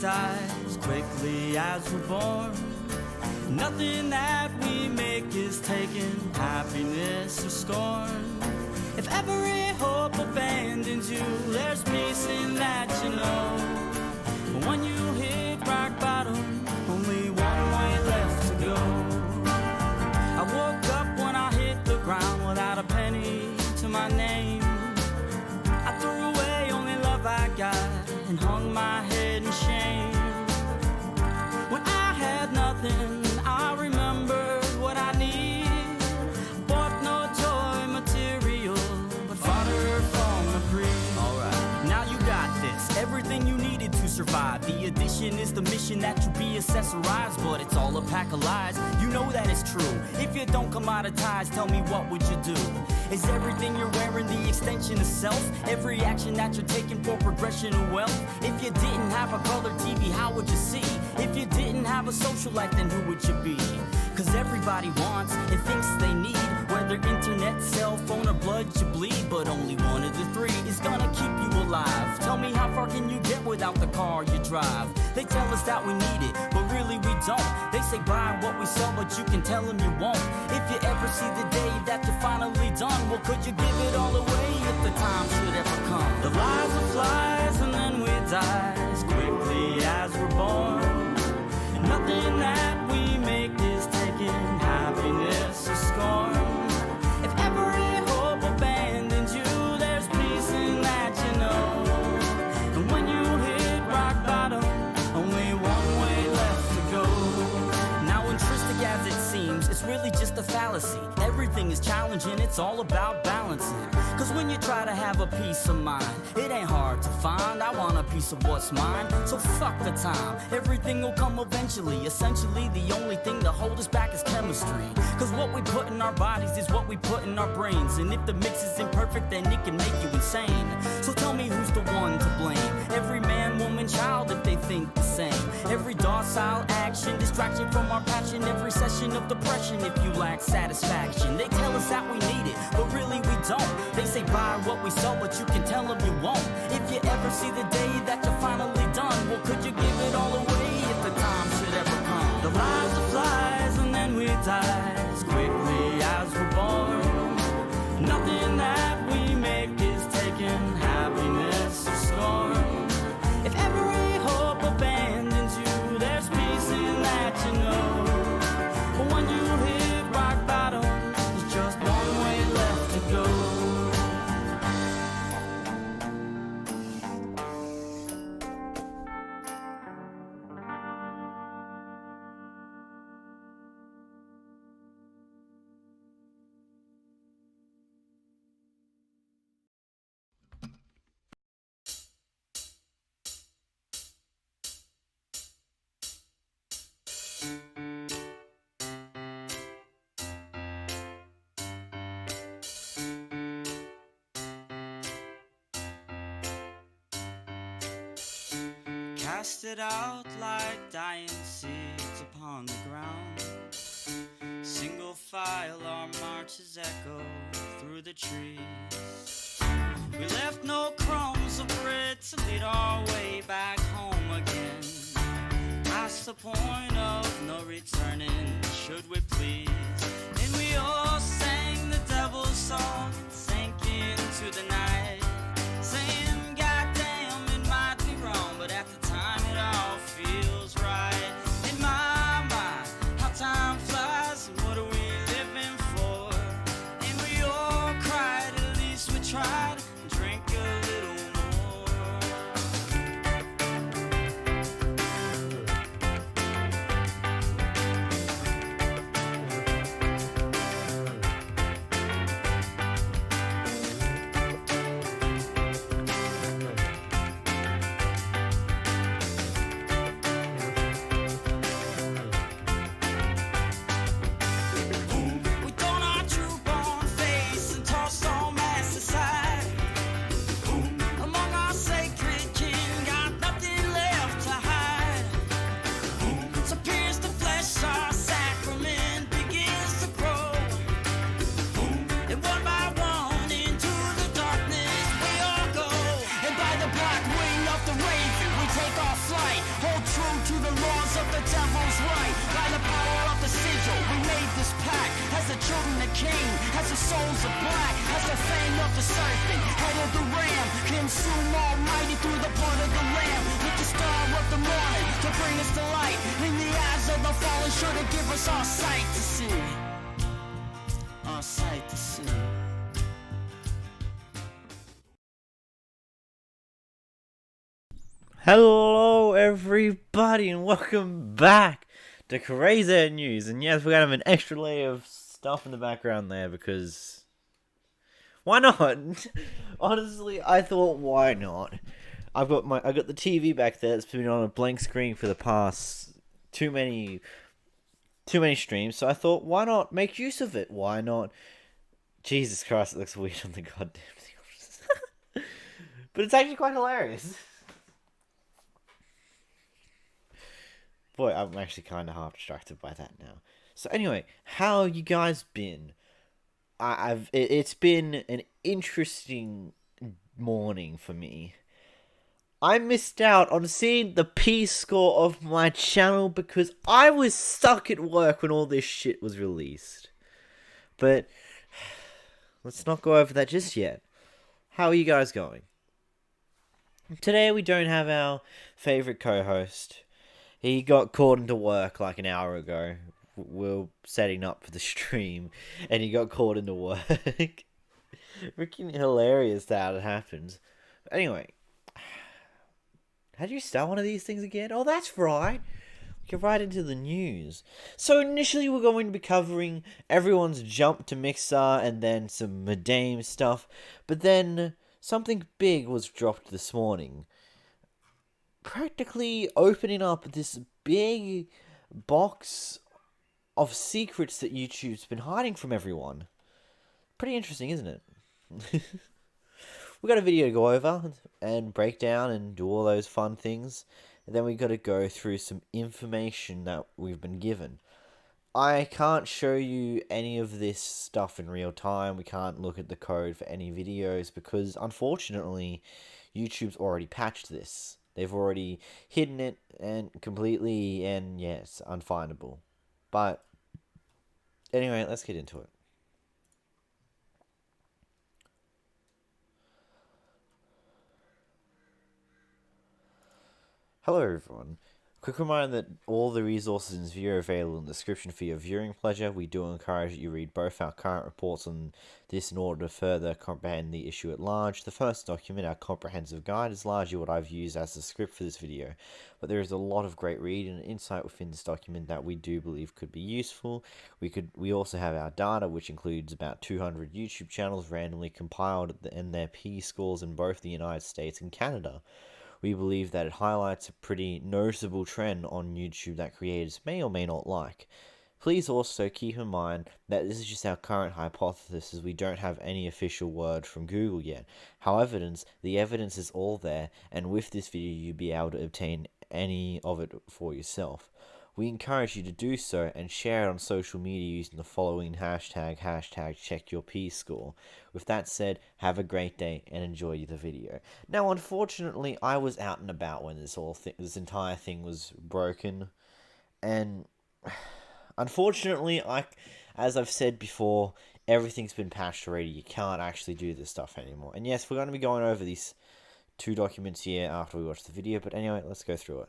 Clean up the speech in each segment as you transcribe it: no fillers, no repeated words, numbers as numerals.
die as quickly as we're born. Nothing that we make is taken, happiness or scorn. If every hope abandons you, there's peace in that, you know. But when you hit rock bottom, only one way left to go. I woke up when I hit the ground without a penny to my name. I threw away only love I got and hung my head in shame. When I had nothing, I remembered what I need. Bought no toy material, but fodder from the breeze. Alright, now you got this, everything you needed to survive. The addition is the mission that you be accessorized, but it's all a pack of lies. You know that it's true. If you don't commoditize, tell me what would you do? Is everything you're wearing the extension of self? Every action that you're taking for progression of wealth? If you didn't have a color TV, how would you see? If you didn't have a social life, then who would you be? Cause everybody wants and thinks they need, whether internet, cell phone, or blood you bleed. But only one of the three is gonna keep you alive. Tell me, how far can you get without the car you drive? They tell us that we need it, but really we don't. They say buy what we sell, but you can tell them you won't. If you ever see the day that you're finally done, well, could you give it all away if the time should ever come? The lies are flies and then we die as quickly as we're born. And nothing that we make is taken, happiness or scorn. If every hope abandons you, there's peace in that, you know. And when you hit rock bottom, only one way left to go. Now intrinsic as it seems, it's really just a fallacy. Everything is challenging, it's all about balancing. Cause when you try to have a peace of mind, it ain't hard to find. I want a piece of what's mine, so fuck the time. Everything will come eventually. Essentially the only thing to hold us back is chemistry. Cause what we put in our bodies is what we put in our brains. And if the mix is imperfect, then it can make you insane. So tell me, who's the one to blame? Every man, woman, child, if they think the same. Every docile action, distraction from our passion. Every session of depression if you lack satisfaction. They tell us that we need it, but really we don't. They say buy what we sell, but you can tell them you won't. If you ever see the day that you're finally done, well, could you give it all away if the time should ever come? The lies are flies and then we die as quickly as we're born. Nothing that we make is taken, happiness or scorn. If every hope abandons you, there's peace in that, you know. But when you hit rock bottom, there's just one way left to go. Cast it out like dying seeds upon the ground. Single file our marches echo through the trees. We left no crumbs of bread to lead our way back home again. Past the point of no returning, should we please. And we all sang the devil's song, sank into the night, saying, goddamn, it might be wrong, but at the time it all feels right. In my mind, how time flies, and what are we living for? And we all cried, at least we tried, and drank a little more. to the laws of the devil's right. By the power of the sigil, we made this pact. As the children of Cain, as the souls of black, as the fang of the serpent, head of the ram, consume almighty through the blood of the lamb. With the star of the morning to bring us to light. In the eyes of the fallen, sure to give us our sight to see. Our sight to see. Hello everybody and welcome back to Krzair News. And yes, we're gonna have an extra layer of stuff in the background there because why not? Honestly, I thought why not? I got the TV back there. It's been on a blank screen for the past too many streams, so I thought why not make use of it? Why not? Jesus Christ, it looks weird on the goddamn thing. But it's actually quite hilarious. Boy, I'm actually kind of half distracted by that now. So anyway, how you guys been? It's been an interesting morning for me. I missed out on seeing the P-score of my channel because I was stuck at work when all this shit was released. But let's not go over that just yet. How are you guys going? Today we don't have our favorite co-host. He got called into work like an hour ago. We're setting up for the stream, and he got called into work. Freaking hilarious that it happens. But anyway, how do you start one of these things again? Oh, that's right. Get right into the news. So initially we're going to be covering everyone's jump to Mixer and then some Madame stuff. But then something big was dropped this morning. Practically opening up this big box of secrets that YouTube's been hiding from everyone. Pretty interesting, isn't it? We got a video to go over and break down and do all those fun things. And then we got to go through some information that we've been given. I can't show you any of this stuff in real time. We can't look at the code for any videos because, unfortunately, YouTube's already patched this. They've already hidden it and completely, and yes, unfindable. But anyway, let's get into it. Hello everyone. Quick reminder that all the resources in this video are available in the description for your viewing pleasure. We do encourage that you read both our current reports on this in order to further comprehend the issue at large. The first document, our comprehensive guide, is largely what I've used as the script for this video, but there is a lot of great reading and insight within this document that we do believe could be useful. We also have our data, which includes about 200 YouTube channels randomly compiled and their P scores in both the United States and Canada. We believe that it highlights a pretty noticeable trend on YouTube that creators may or may not like. Please also keep in mind that this is just our current hypothesis as we don't have any official word from Google yet. However, the evidence is all there, and with this video you'll be able to obtain any of it for yourself. We encourage you to do so and share it on social media using the following hashtag #CheckYourPscore. With that said, have a great day and enjoy the video. Now, unfortunately, I was out and about when this entire thing was broken, and unfortunately, as I've said before, everything's been patched already. You can't actually do this stuff anymore. And yes, we're going to be going over these two documents here after we watch the video, but anyway, let's go through it.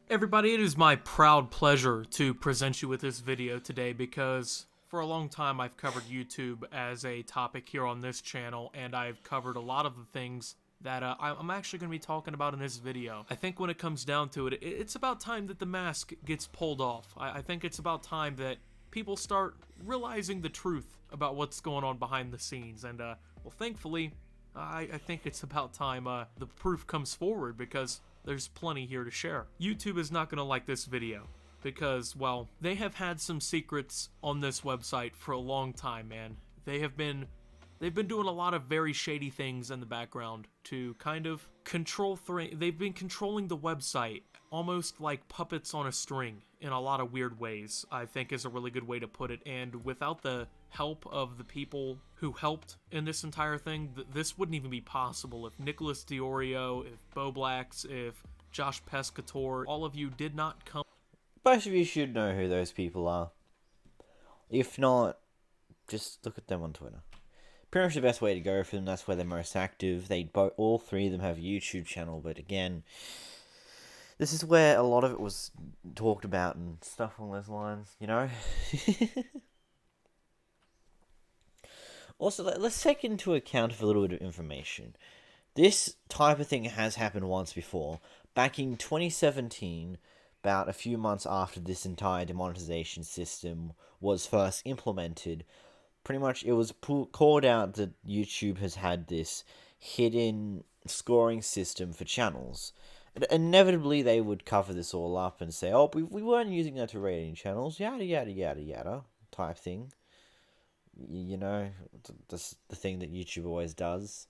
Everybody, it is my proud pleasure to present you with this video today because for a long time I've covered YouTube as a topic here on this channel, and I've covered a lot of the things that I'm actually going to be talking about in this video. I think when it comes down to it, it's about time that the mask gets pulled off. I think it's about time that people start realizing the truth about what's going on behind the scenes, and well, thankfully, I think it's about time the proof comes forward because there's plenty here to share. YouTube is not going to like this video because, well, they have had some secrets on this website for a long time, man. They've been doing a lot of very shady things in the background to kind of control they've been controlling the website almost like puppets on a string in a lot of weird ways, I think is a really good way to put it. And without the help of the people who helped in this entire thing, this wouldn't even be possible. If Nicholas Diorio, if Boblax, if Josh Pescator, all of you did not come. Most of you should know who those people are. If not, just look at them on Twitter. Pretty much the best way to go for them. That's where they're most active. All three of them have a YouTube channel, but again, this is where a lot of it was talked about and stuff along those lines, you know? Also, let's take into account a little bit of information. This type of thing has happened once before. Back in 2017, about a few months after this entire demonetization system was first implemented, pretty much it was called out that YouTube has had this hidden scoring system for channels. And inevitably, they would cover this all up and say, oh, we weren't using that to rate any channels, yada, yada, yada, yada, type thing. You know, that's the thing that YouTube always does.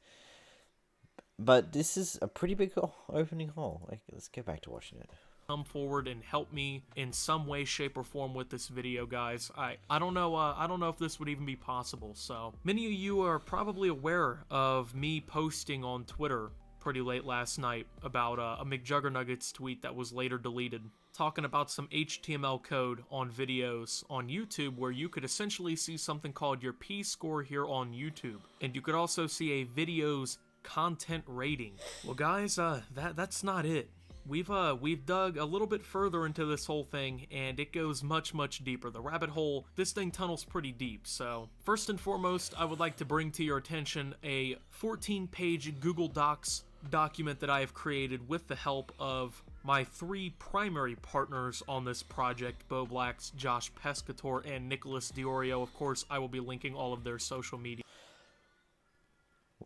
But this is a pretty big opening hole. Like, let's get back to watching it. Come forward and help me in some way, shape, or form with this video, guys. I don't know if this would even be possible. So many of you are probably aware of me posting on Twitter pretty late last night about a McJuggernuggets tweet that was later deleted, talking about some HTML code on videos on YouTube where you could essentially see something called your P-score here on YouTube, and you could also see a video's content rating. Well, guys, that's not it. We've dug a little bit further into this whole thing, and it goes much, much deeper. The rabbit hole, this thing tunnels pretty deep. So first and foremost, I would like to bring to your attention a 14-page Google Docs document that I have created with the help of my three primary partners on this project: Bo Blacks, Josh Pescator, and Nicholas Diorio. Of course, I will be linking all of their social media.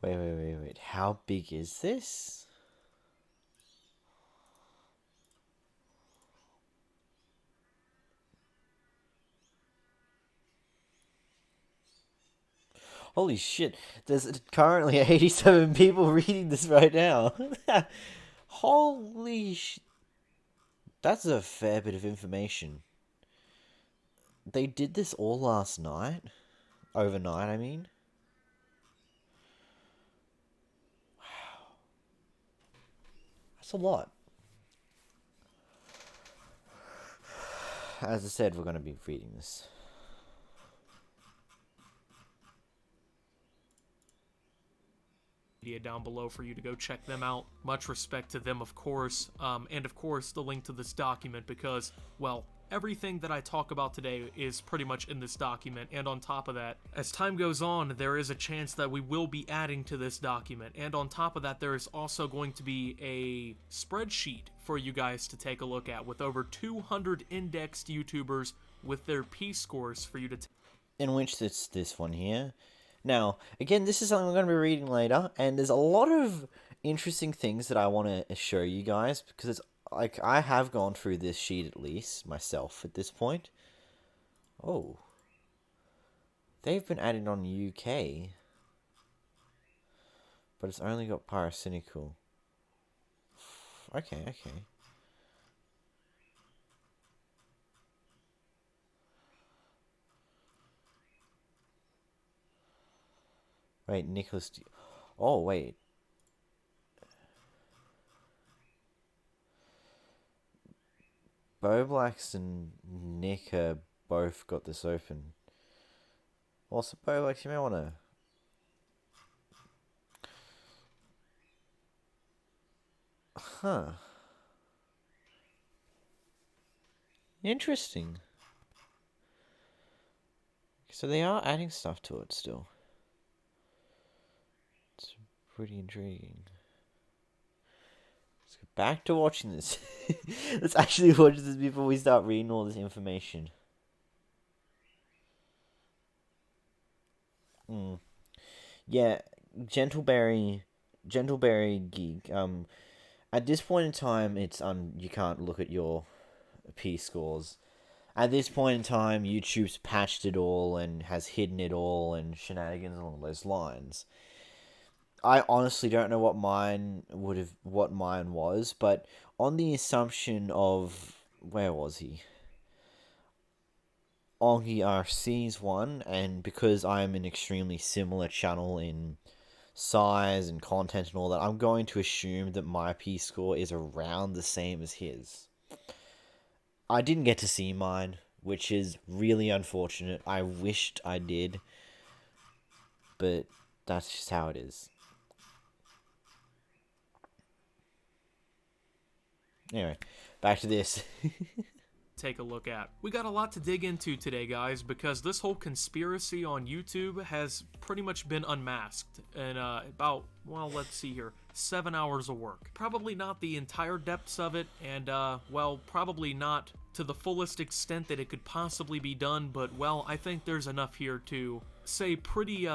Wait. How big is this? Holy shit, there's currently 87 people reading this right now. Holy shit. That's a fair bit of information. They did this all last night? Overnight, I mean? Wow. That's a lot. As I said, we're going to be reading this. Down below for you to go check them out. Much respect to them, of course, and of course the link to this document, because, well, everything that I talk about today is pretty much in this document, and on top of that, as time goes on, there is a chance that we will be adding to this document, and on top of that, there is also going to be a spreadsheet for you guys to take a look at with over 200 indexed YouTubers with their P-scores for you to in which it's this one here. Now, again, this is something we're going to be reading later, and there's a lot of interesting things that I want to show you guys, because it's like, I have gone through this sheet at least, myself, at this point. Oh. They've been added on UK. But it's only got Pyrocynical. Okay. Wait, Nicholas... Oh, wait. Bo Blacks and Nick both got this open. Also, Bo Blacks, you may want to... Huh. Interesting. So they are adding stuff to it still. It's pretty intriguing. Let's go back to watching this. Let's actually watch this before we start reading all this information. Yeah, Gentleberry Geek. At this point in time, it's you can't look at your P scores. At this point in time, YouTube's patched it all and has hidden it all and shenanigans along those lines. I honestly don't know what mine was, but on the assumption of, where was he? Ongi RC's one, and because I'm an extremely similar channel in size and content and all that, I'm going to assume that my P-score is around the same as his. I didn't get to see mine, which is really unfortunate. I wished I did, but that's just how it is. Anyway, back to this. Take a look at. We got a lot to dig into today, guys, because this whole conspiracy on YouTube has pretty much been unmasked in about, well, let's see here, 7 hours of work. Probably not the entire depths of it, and, well, probably not to the fullest extent that it could possibly be done, but, well, I think there's enough here to say pretty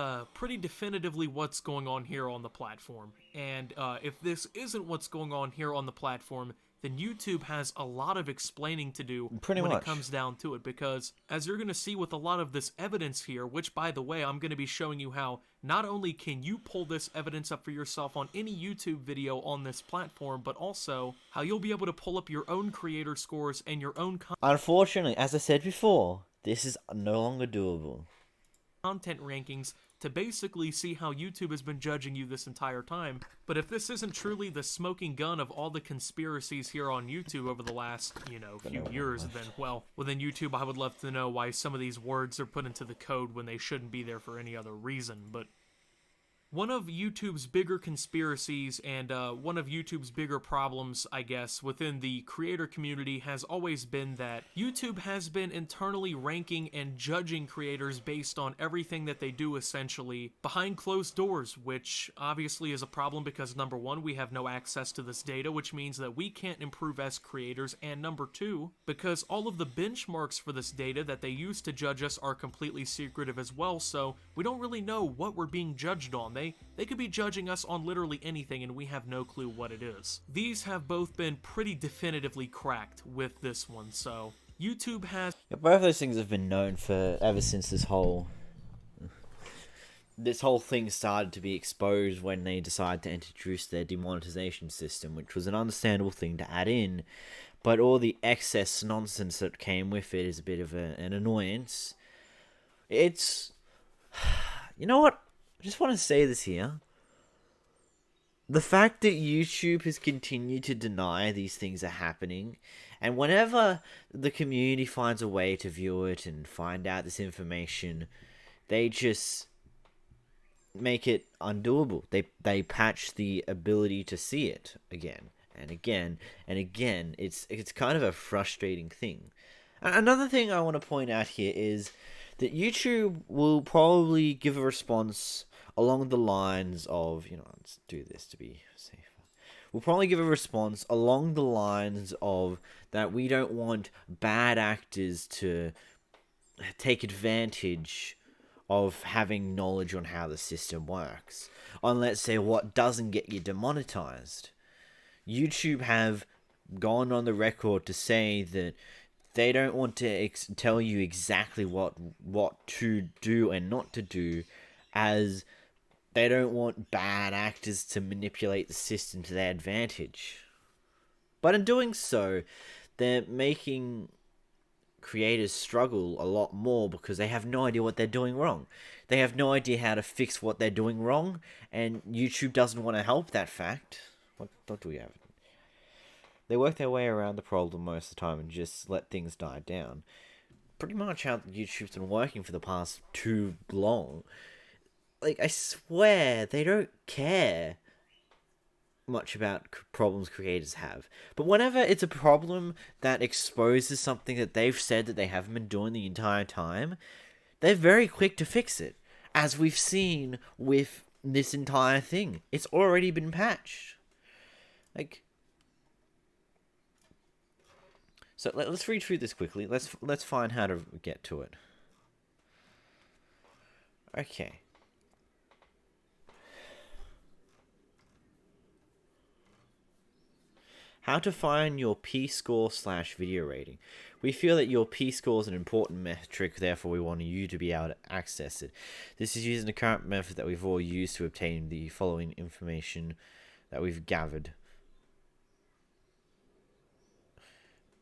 definitively what's going on here on the platform. And if this isn't what's going on here on the platform, then YouTube has a lot of explaining to do when it comes down to it, because as you're going to see with a lot of this evidence here, which, by the way, I'm going to be showing you how not only can you pull this evidence up for yourself on any YouTube video on this platform, but also how you'll be able to pull up your own creator scores and your own Unfortunately, as I said before, this is no longer doable. Content rankings to basically see how YouTube has been judging you this entire time. But if this isn't truly the smoking gun of all the conspiracies here on YouTube over the last, few years, then, well, within YouTube, I would love to know why some of these words are put into the code when they shouldn't be there for any other reason. But one of YouTube's bigger conspiracies and one of YouTube's bigger problems, I guess, within the creator community has always been that YouTube has been internally ranking and judging creators based on everything that they do, essentially, behind closed doors, which obviously is a problem because, number one, we have no access to this data, which means that we can't improve as creators, and number two, because all of the benchmarks for this data that they use to judge us are completely secretive as well, so we don't really know what we're being judged on. They could be judging us on literally anything and we have no clue what it is. These have both been pretty definitively cracked with this one, so YouTube has... Yeah, both of those things have been known for ever since this whole thing started to be exposed when they decided to introduce their demonetization system, which was an understandable thing to add in, but all the excess nonsense that came with it is a bit of an annoyance. It's... You know what? I just want to say this here. The fact that YouTube has continued to deny these things are happening, and whenever the community finds a way to view it and find out this information, they just make it undoable. They patch the ability to see it again and again and again. It's kind of a frustrating thing. Another thing I want to point out here is that YouTube will probably give a response along the lines of, let's do this to be safer. We'll probably give a response along the lines of that we don't want bad actors to take advantage of having knowledge on how the system works. On, let's say, what doesn't get you demonetized. YouTube have gone on the record to say that they don't want to tell you exactly what to do and not to do, as they don't want bad actors to manipulate the system to their advantage. But in doing so, they're making creators struggle a lot more because they have no idea what they're doing wrong. They have no idea how to fix what they're doing wrong, and YouTube doesn't want to help that fact. What do we have? They work their way around the problem most of the time and just let things die down. Pretty much how YouTube's been working for the past too long. Like, I swear, they don't care much about problems creators have. But whenever it's a problem that exposes something that they've said that they haven't been doing the entire time, they're very quick to fix it. As we've seen with this entire thing. It's already been patched. So let's read through this quickly. Let's find how to get to it. Okay. How to find your P-score/video rating. We feel that your P-score is an important metric, therefore we want you to be able to access it. This is using the current method that we've all used to obtain the following information that we've gathered.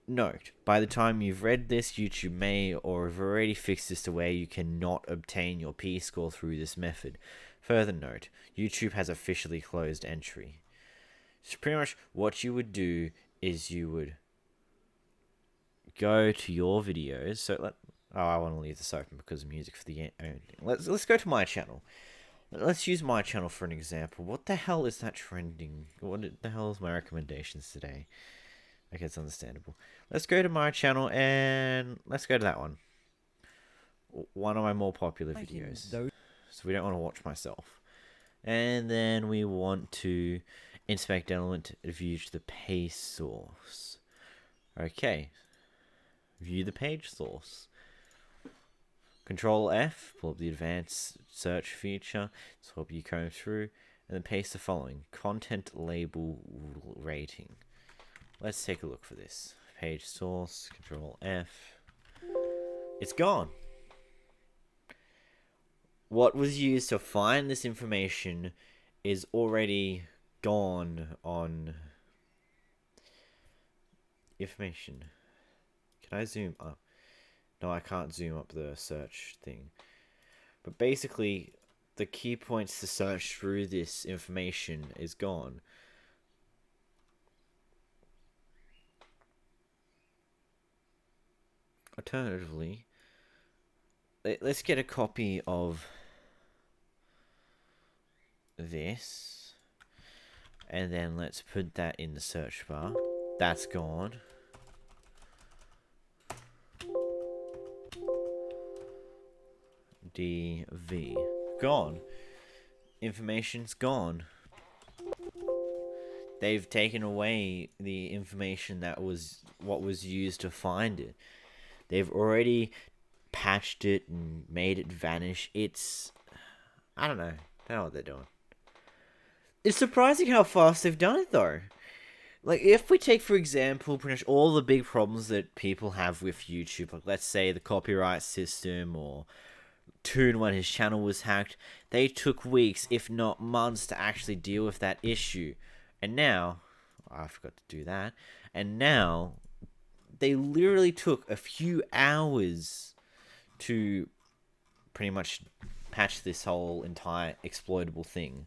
Note, by the time you've read this, YouTube may or have already fixed this to where you cannot obtain your P-score through this method. Further note, YouTube has officially closed entry. So pretty much what you would do is you would go to your videos. So I want to leave this open because of music for the end. Let's go to my channel. Let's use my channel for an example. What the hell is that trending? What the hell is my recommendations today? Okay, it's understandable. Let's go to my channel and let's go to that one. One of my more popular videos. So we don't want to watch myself. And then we want to inspect element, view the page source. Okay. View the page source. Control F, pull up the advanced search feature to help you comb through, and then paste the following. Content label rating. Let's take a look for this. Page source, Control F. It's gone. What was used to find this information is already gone on information. Can I zoom up? No, I can't zoom up the search thing. But basically, the key points to search through this information is gone. Alternatively, let's get a copy of this. And then let's put that in the search bar. That's gone. DV. Gone. Information's gone. They've taken away the information that was what was used to find it. They've already patched it and made it vanish. I don't know. Don't know what they're doing. It's surprising how fast they've done it though. Like, if we take, for example, pretty much all the big problems that people have with YouTube, like let's say the copyright system or Toon when his channel was hacked, they took weeks, if not months, to actually deal with that issue. And now, I forgot to do that, and now, they literally took a few hours to pretty much patch this whole entire exploitable thing.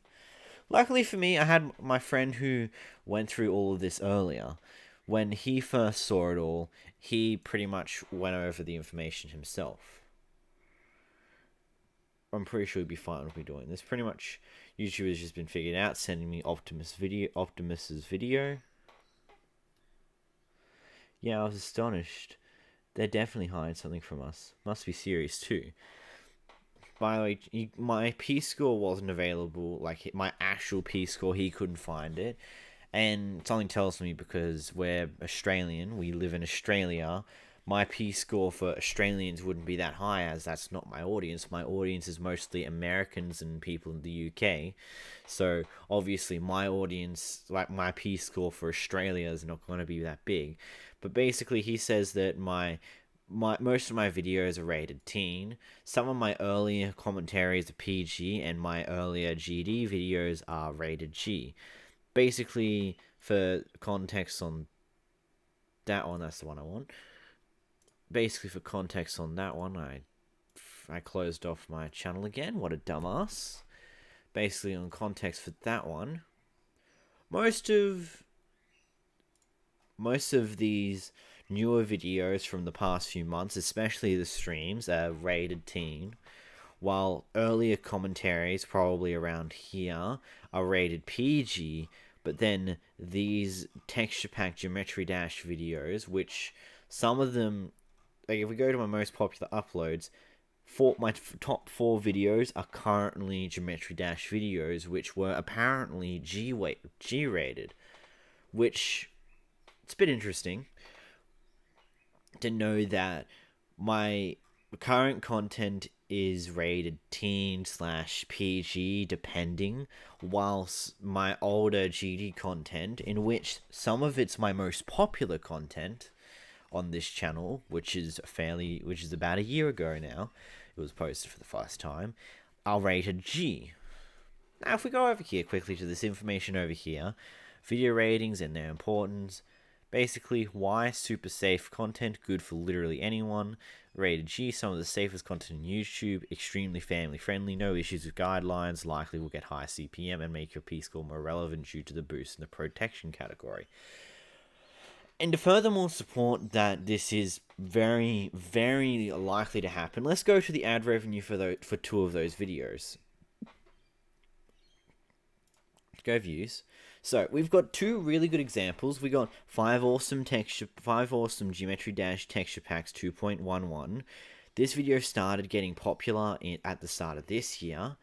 Luckily for me, I had my friend who went through all of this earlier. When he first saw it all, he pretty much went over the information himself. I'm pretty sure he'd be fine with me doing this. Pretty much, YouTube has just been figured out, sending me Optimus's video. Yeah, I was astonished. They're definitely hiding something from us. Must be serious too. By the way, my Peace Score wasn't available. Like, my actual Peace Score, he couldn't find it. And something tells me, because we're Australian, we live in Australia, my Peace Score for Australians wouldn't be that high, as that's not my audience. My audience is mostly Americans and people in the UK. So, obviously, my audience, like my Peace Score for Australia is not going to be that big. But basically, he says that most of my videos are rated teen. Some of my earlier commentaries are PG, and my earlier GD videos are rated G. Basically, for context on that one, that's the one I want. Basically, for context on that one, I closed off my channel again. What a dumbass. Basically, on context for that one, most of these newer videos from the past few months, especially the streams, are rated teen, while earlier commentaries, probably around here, are rated PG. But then these texture pack geometry dash videos, which some of them, like if we go to my most popular uploads, my top 4 videos are currently geometry dash videos, which were apparently G rated, which it's a bit interesting to know that my current content is rated teen/PG depending, whilst my older GD content, in which some of it's my most popular content on this channel, which is about a year ago now, it was posted for the first time, are rated G. Now, if we go over here quickly to this information over here, video ratings and their importance, Basically, why super safe content, good for literally anyone. Rated G, some of the safest content on YouTube, extremely family friendly, no issues with guidelines, likely will get high CPM and make your P score more relevant due to the boost in the protection category. And to furthermore support that this is very, very likely to happen, let's go to the ad revenue for two of those videos. Go views. So we've got two really good examples. We got 5 awesome Geometry Dash texture packs 2.11. This video started getting popular at the start of this year.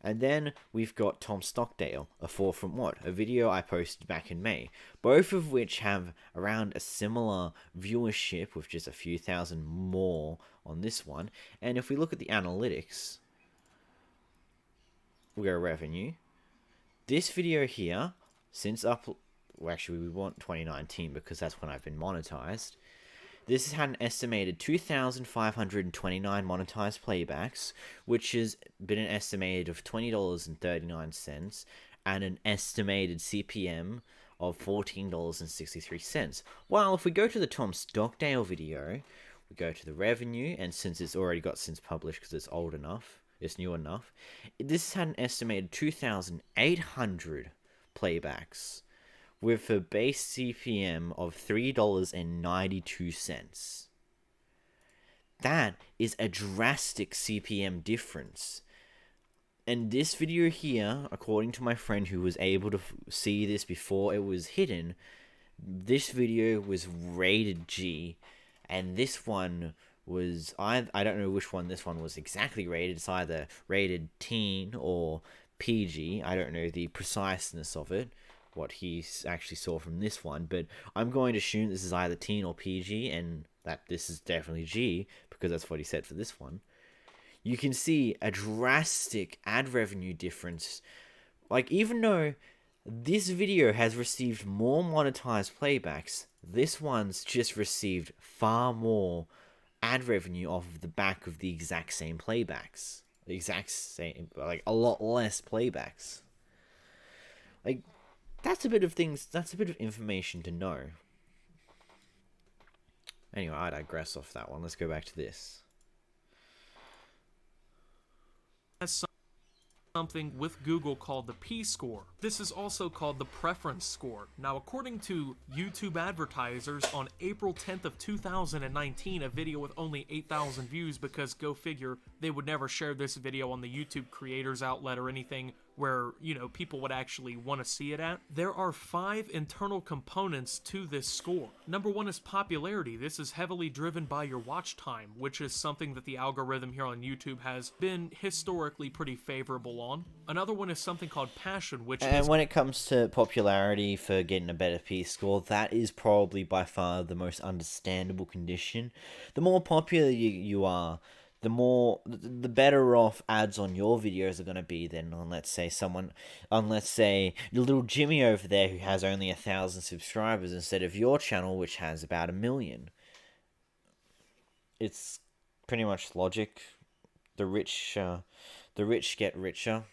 And then we've got Tom Stockdale, a 4 from What, a video I posted back in May. Both of which have around a similar viewership with just a few thousand more on this one. And if we look at the analytics, we go revenue. This video here, actually we want 2019 because that's when I've been monetized. This has had an estimated 2,529 monetized playbacks, which has been an estimated of $20.39 and an estimated CPM of $14.63. While if we go to the Tom Stockdale video, we go to the revenue, and since it's already got since published because it's old enough, it's new enough, this has had an estimated 2,800 playbacks with a base CPM of $3.92. That is a drastic CPM difference. And this video here, according to my friend who was able to see this before it was hidden, this video was rated G, and this one was, I don't know which one this one was exactly rated. It's either rated teen or PG. I don't know the preciseness of it, what he actually saw from this one, but I'm going to assume this is either teen or PG, and that this is definitely G, because that's what he said for this one. You can see a drastic ad revenue difference. Like, even though this video has received more monetized playbacks, this one's just received far more ad revenue off of the back of the exact same playbacks. The exact same, like, a lot less playbacks. Like, that's a bit of information to know. Anyway, I digress off that one. Let's go back to this. Something with Google called the P-score. This is also called the preference score. Now, according to YouTube advertisers, on April 10th of 2019, a video with only 8,000 views, because go figure, they would never share this video on the YouTube creators outlet or anything where, you know, people would actually want to see it at. There are 5 internal components to this score. Number 1 is popularity. This is heavily driven by your watch time, which is something that the algorithm here on YouTube has been historically pretty favorable on. Another one is something called passion, which and when it comes to popularity for getting a better P-score, that is probably by far the most understandable condition. The more popular you are, the better off ads on your videos are going to be than on, let's say, little Jimmy over there who has only 1,000 subscribers instead of your channel, which has about 1 million. It's pretty much logic. The rich get richer.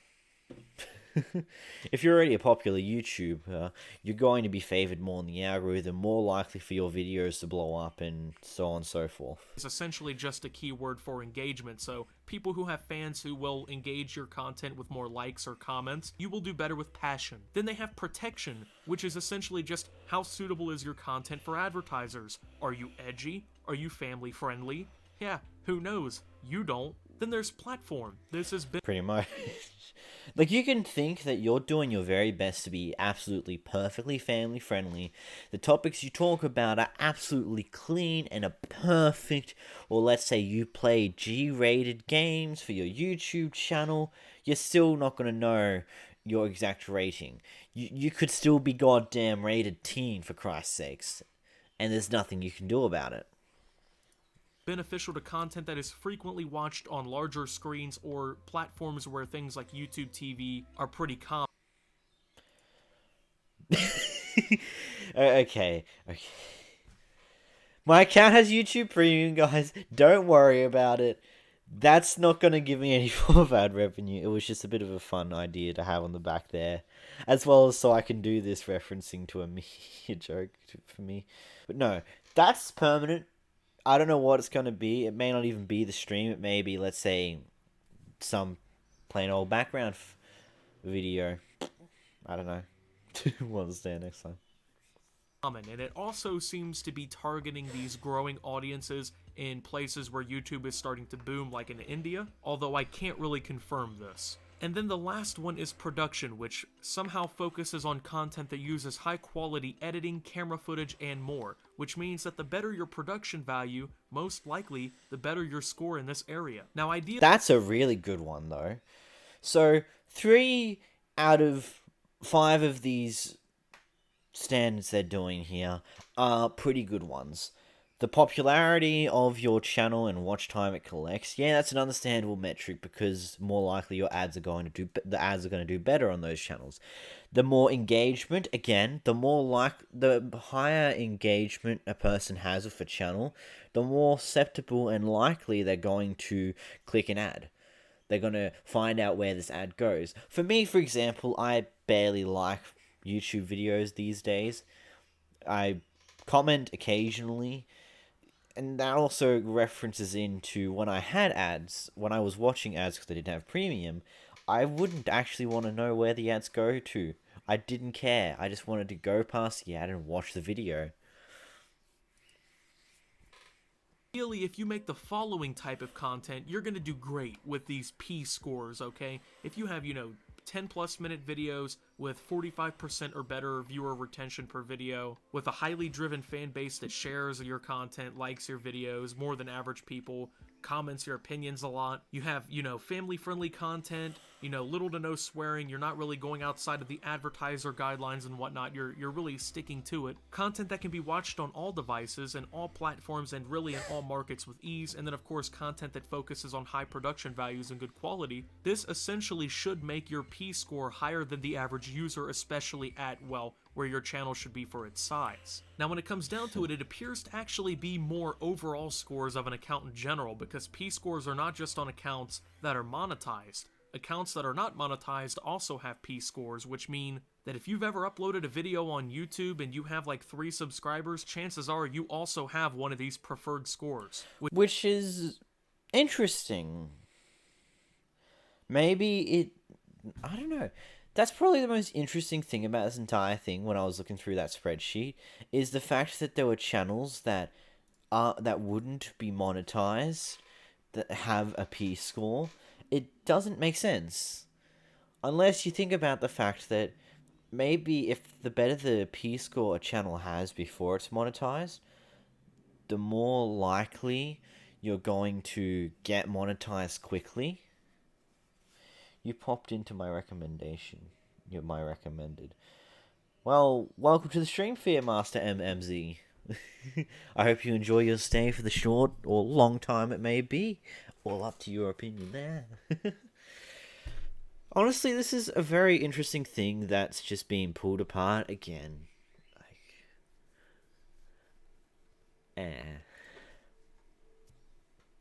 If you're already a popular YouTuber, you're going to be favored more in the algorithm, more likely for your videos to blow up, and so on and so forth. It's essentially just a keyword for engagement, so people who have fans who will engage your content with more likes or comments, you will do better with passion. Then they have protection, which is essentially just how suitable is your content for advertisers. Are you edgy? Are you family friendly? Yeah, who knows? You don't. Then there's platform. This has been pretty much. Like, you can think that you're doing your very best to be absolutely perfectly family friendly. The topics you talk about are absolutely clean and are perfect. Or let's say you play G-rated games for your YouTube channel. You're still not going to know your exact rating. You could still be goddamn rated teen, for Christ's sakes. And there's nothing you can do about it. Beneficial to content that is frequently watched on larger screens or platforms where things like YouTube TV are pretty common. Okay. My account has YouTube Premium, guys. Don't worry about it. That's not going to give me any form of ad revenue. It was just a bit of a fun idea to have on the back there. As well as so I can do this referencing to a joke for me. But no, that's permanent. I don't know what it's going to be. It may not even be the stream. It may be, let's say, some plain old background video. I don't know. We'll understand next time. And it also seems to be targeting these growing audiences in places where YouTube is starting to boom, like in India, although I can't really confirm this. And then the last one is production, which somehow focuses on content that uses high-quality editing, camera footage, and more, which means that the better your production value, most likely, the better your score in this area. Now, ideally... That's a really good one, though. So, 3 out of 5 of these standards they're doing here are pretty good ones. The popularity of your channel and watch time it collects, yeah, that's an understandable metric because more likely your ads are going to do better on those channels. The more engagement, again, the higher engagement a person has with a channel, the more susceptible and likely they're going to click an ad. They're going to find out where this ad goes. For me, for example, I barely like YouTube videos these days. I comment occasionally, and that also references into when I had ads, when I was watching ads because I didn't have premium, I wouldn't actually want to know where the ads go to. I didn't care. I just wanted to go past the ad and watch the video. Ideally, if you make the following type of content, you're going to do great with these P scores, okay? If you have, 10+ minute videos with 45% or better viewer retention per video, with a highly driven fan base that shares your content, likes your videos more than average people, comments your opinions a lot, you have, family-friendly content, little to no swearing, you're not really going outside of the advertiser guidelines and whatnot, you're really sticking to it. Content that can be watched on all devices and all platforms and really in all markets with ease, and then of course content that focuses on high production values and good quality. This essentially should make your P score higher than the average user, especially at, well, where your channel should be for its size. Now when it comes down to it, it appears to actually be more overall scores of an account in general, because P scores are not just on accounts that are monetized. Accounts that are not monetized also have P scores, which mean that if you've ever uploaded a video on YouTube and you have like 3 subscribers, chances are you also have one of these preferred scores. Which is interesting. Maybe I don't know. That's probably the most interesting thing about this entire thing when I was looking through that spreadsheet, is the fact that there were channels that wouldn't be monetized that have a P score. It doesn't make sense. Unless you think about the fact that maybe if the better the P score a channel has before it's monetized, the more likely you're going to get monetized quickly. You popped into my recommendation. You're my recommended. Well, welcome to the stream, Fear Master MMZ. I hope you enjoy your stay for the short or long time it may be. All up to your opinion there. Honestly, this is a very interesting thing that's just being pulled apart again.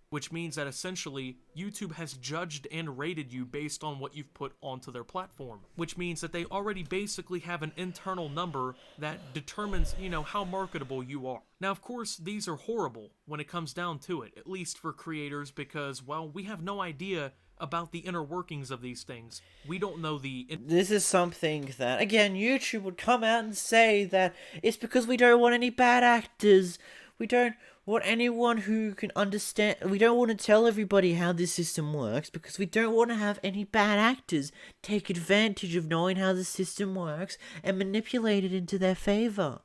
Which means that essentially, YouTube has judged and rated you based on what you've put onto their platform. Which means that they already basically have an internal number that determines, how marketable you are. Now, of course, these are horrible when it comes down to it, at least for creators, because, well, we have no idea about the inner workings of these things. We don't know This is something that, again, YouTube would come out and say that it's because we don't want any bad actors. We don't want anyone who can understand. We don't want to tell everybody how this system works because we don't want to have any bad actors take advantage of knowing how the system works and manipulate it into their favor.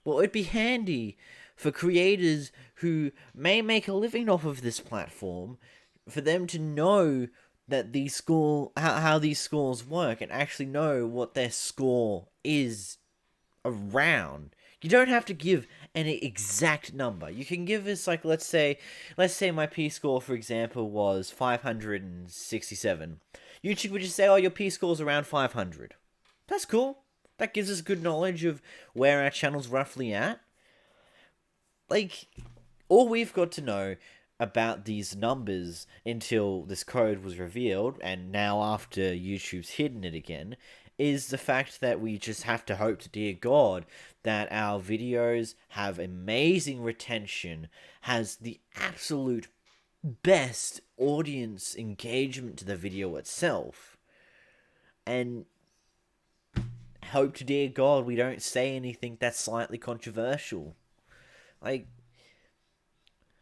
Well, it'd be handy for creators who may make a living off of this platform for them to know that how these scores work and actually know what their score is around. You don't have to give any exact number. You can give us, like, let's say my P score, for example, was 567. YouTube would just say, oh, your P score's around 500. That's cool. That gives us good knowledge of where our channel's roughly at. Like, all we've got to know about these numbers until this code was revealed, and now after YouTube's hidden it again, is the fact that we just have to hope to dear God that our videos have amazing retention, has the absolute best audience engagement to the video itself, and hope to dear God we don't say anything that's slightly controversial. Like,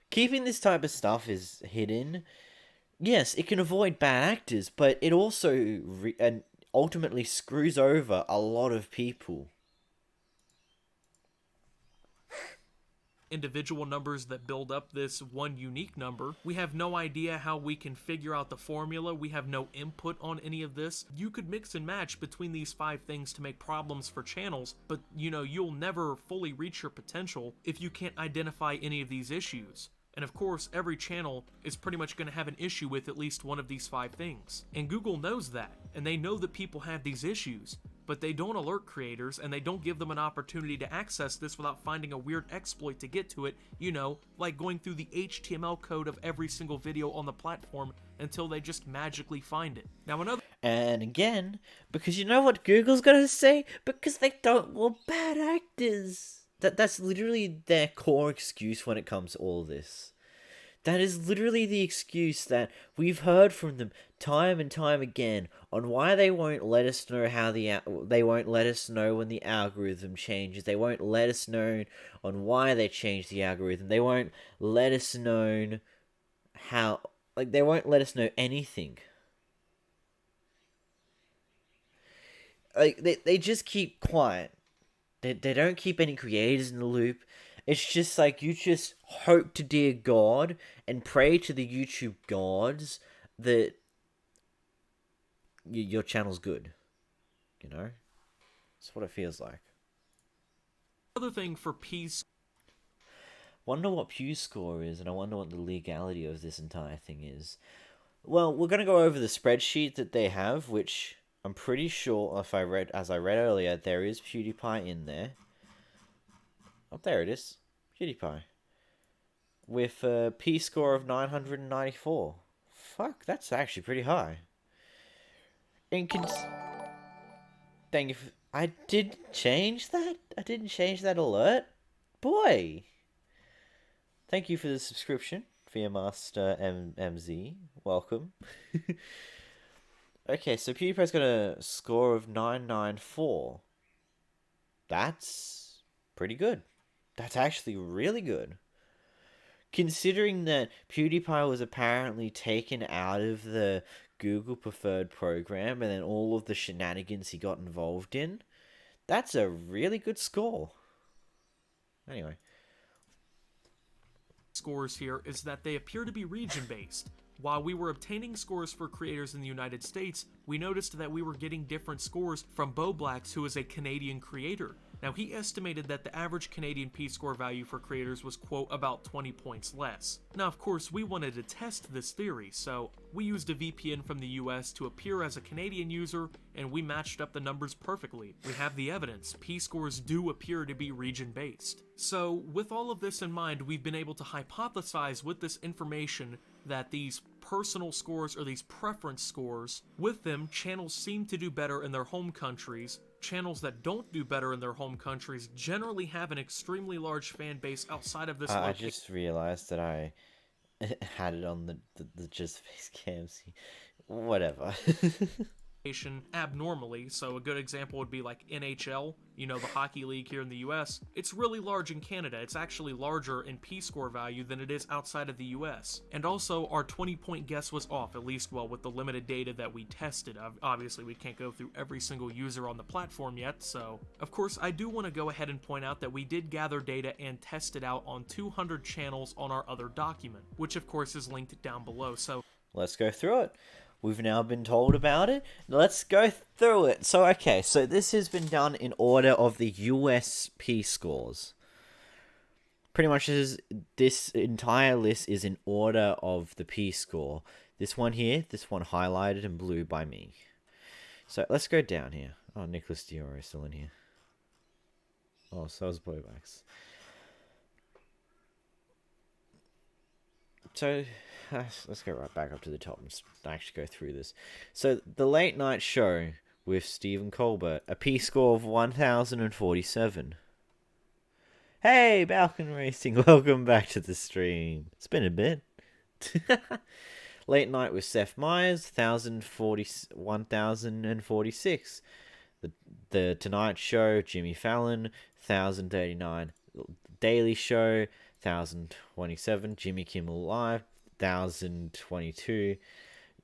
keeping this type of stuff is hidden. Yes, it can avoid bad actors, but it also and ultimately screws over a lot of people. Individual numbers that build up this one unique number. We have no idea how we can figure out the formula. We have no input on any of this. You could mix and match between these 5 things to make problems for channels, but you'll never fully reach your potential if you can't identify any of these issues. And of course, every channel is pretty much going to have an issue with at least one of these 5 things. And Google knows that, and they know that people have these issues, but they don't alert creators, and they don't give them an opportunity to access this without finding a weird exploit to get to it, like going through the HTML code of every single video on the platform until they just magically find it. Now And again, because you know what Google's gonna say? Because they don't want bad actors. That's literally their core excuse when it comes to all this. That is literally the excuse that we've heard from them time and time again on why they won't let us know they won't let us know when the algorithm changes. They won't let us know on why they changed the algorithm. They won't let us know how, they won't let us know anything. They just keep quiet. They don't keep any creators in the loop. It's just like you just hope to dear God and pray to the YouTube gods that your channel's good. That's what it feels like. Another thing for peace. Wonder what PewScore is, and I wonder what the legality of this entire thing is. Well, we're going to go over the spreadsheet that they have, which I'm pretty sure, as I read earlier, there is PewDiePie in there. Oh, there it is. PewDiePie. With a P-score of 994. Fuck, that's actually pretty high. Thank you. I didn't change that? I didn't change that alert? Boy! Thank you for the subscription, Fear Master MZ. Welcome. Okay, so PewDiePie's got a score of 994. That's pretty good. That's actually really good. Considering that PewDiePie was apparently taken out of the Google Preferred program and then all of the shenanigans he got involved in, that's a really good score. Anyway. Scores here is that they appear to be region-based. While we were obtaining scores for creators in the United States, we noticed that we were getting different scores from Bo Blacks, who is a Canadian creator. Now, he estimated that the average Canadian P-score value for creators was, quote, about 20 points less. Now, of course, we wanted to test this theory, so we used a VPN from the US to appear as a Canadian user, and we matched up the numbers perfectly. We have the evidence. P-scores do appear to be region-based. So, with all of this in mind, we've been able to hypothesize with this information that these personal scores or these preference scores, with them, channels seem to do better in their home countries. Channels that don't do better in their home countries generally have an extremely large fan base outside of this I just realized that I had it on the just face cam. Whatever. abnormally. So a good example would be like NHL, the hockey league here in the US. It's really large in Canada. It's actually larger in P-score value than it is outside of the US. And also our 20-point guess was off, at least with the limited data that we tested. Obviously we can't go through every single user on the platform yet, so of course I do want to go ahead and point out that we did gather data and test it out on 200 channels on our other document, which of course is linked down below. So let's go through it. We've now been told about it. Let's go through it. So this has been done in order of the US P-scores. Pretty much this entire list is in order of the P-score. This one here, this one highlighted in blue by me. So let's go down here. Oh, Nicholas Dior is still in here. Oh, so is Blowbacks. So, let's go right back up to the top and actually go through this. So, the late night show with Stephen Colbert, a P score of 1047. Hey, Balkan Racing, welcome back to the stream. It's been a bit. Late night with Seth Meyers, 1046. The Tonight Show, Jimmy Fallon, 1039. Daily Show, 1027. Jimmy Kimmel Live, 1022.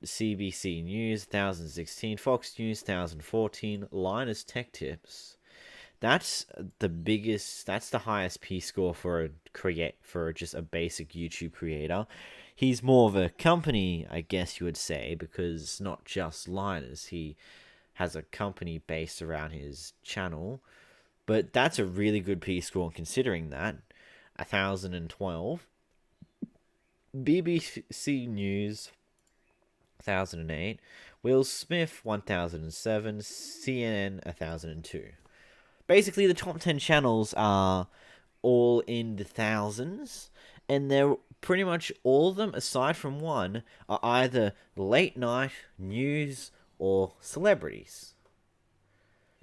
CBC News, 1016. Fox News, 1014. Linus Tech Tips. That's the biggest. That's the highest P score for just a basic YouTube creator. He's more of a company, I guess you would say, because it's not just Linus. He has a company based around his channel. But that's a really good P score considering that. 1012. BBC News, 1008. Will Smith, 1007. CNN, 1002. Basically, the top 10 channels are all in the thousands. And they're pretty much all of them, aside from one, are either late night, news, or celebrities.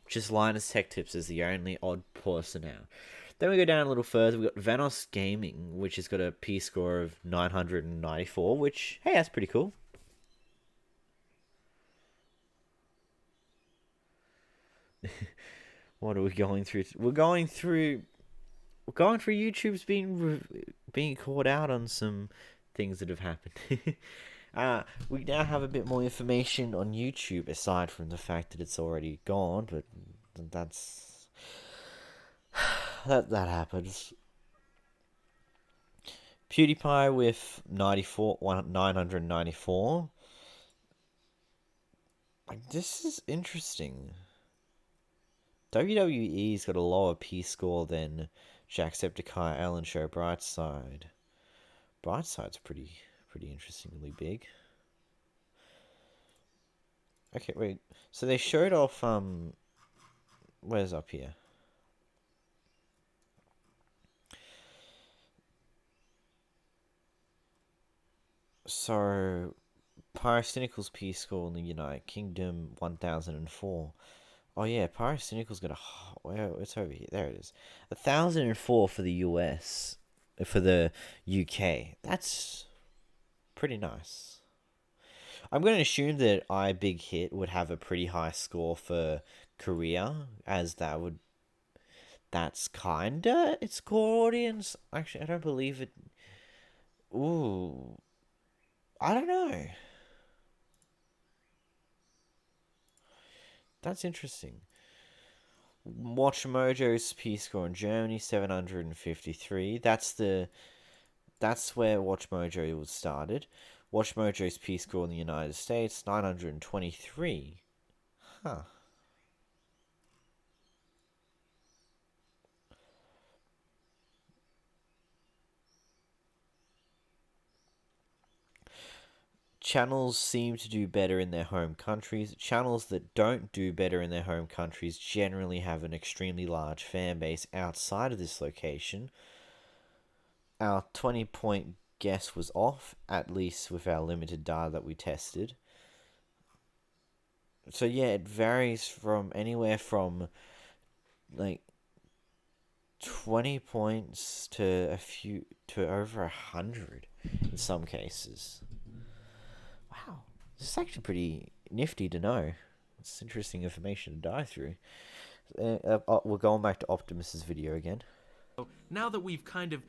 Just Linus Tech Tips is the only odd person out. Then we go down a little further. We've got Vanos Gaming, which has got a P score of 994, which, hey, that's pretty cool. What are we going through? We're going through YouTube's being caught out on some things that have happened. We now have a bit more information on YouTube, aside from the fact that it's already gone, but that happens. PewDiePie with 994. This is interesting. WWE's got a lower P score than Jacksepticeye, Ellen Show, Brightside. Brightside's pretty interestingly big. Okay, wait. So they showed off where's up here? So Pyrocynical's P score in the United Kingdom, 1004. Oh yeah, Pyrocynical's got well, it's over here. There it is. 1004 for the US. For the UK. That's pretty nice. I'm going to assume that iBigHit would have a pretty high score for Korea, as that's kinda its core audience. Actually, I don't believe it. Ooh. I don't know. That's interesting. Watch Mojo's P score in Germany, 753. That's where Watch Mojo was started. Watch Mojo's P score in the United States, 923. Huh. Channels seem to do better in their home countries. Channels that don't do better in their home countries generally have an extremely large fan base outside of this location. Our 20-point guess was off, at least with our limited data that we tested. So yeah, it varies from anywhere from like 20 points to over 100 in some cases. Wow, this is actually pretty nifty to know. It's interesting information to dive through. We're going back to Optimus's video again. Now that we've kind of,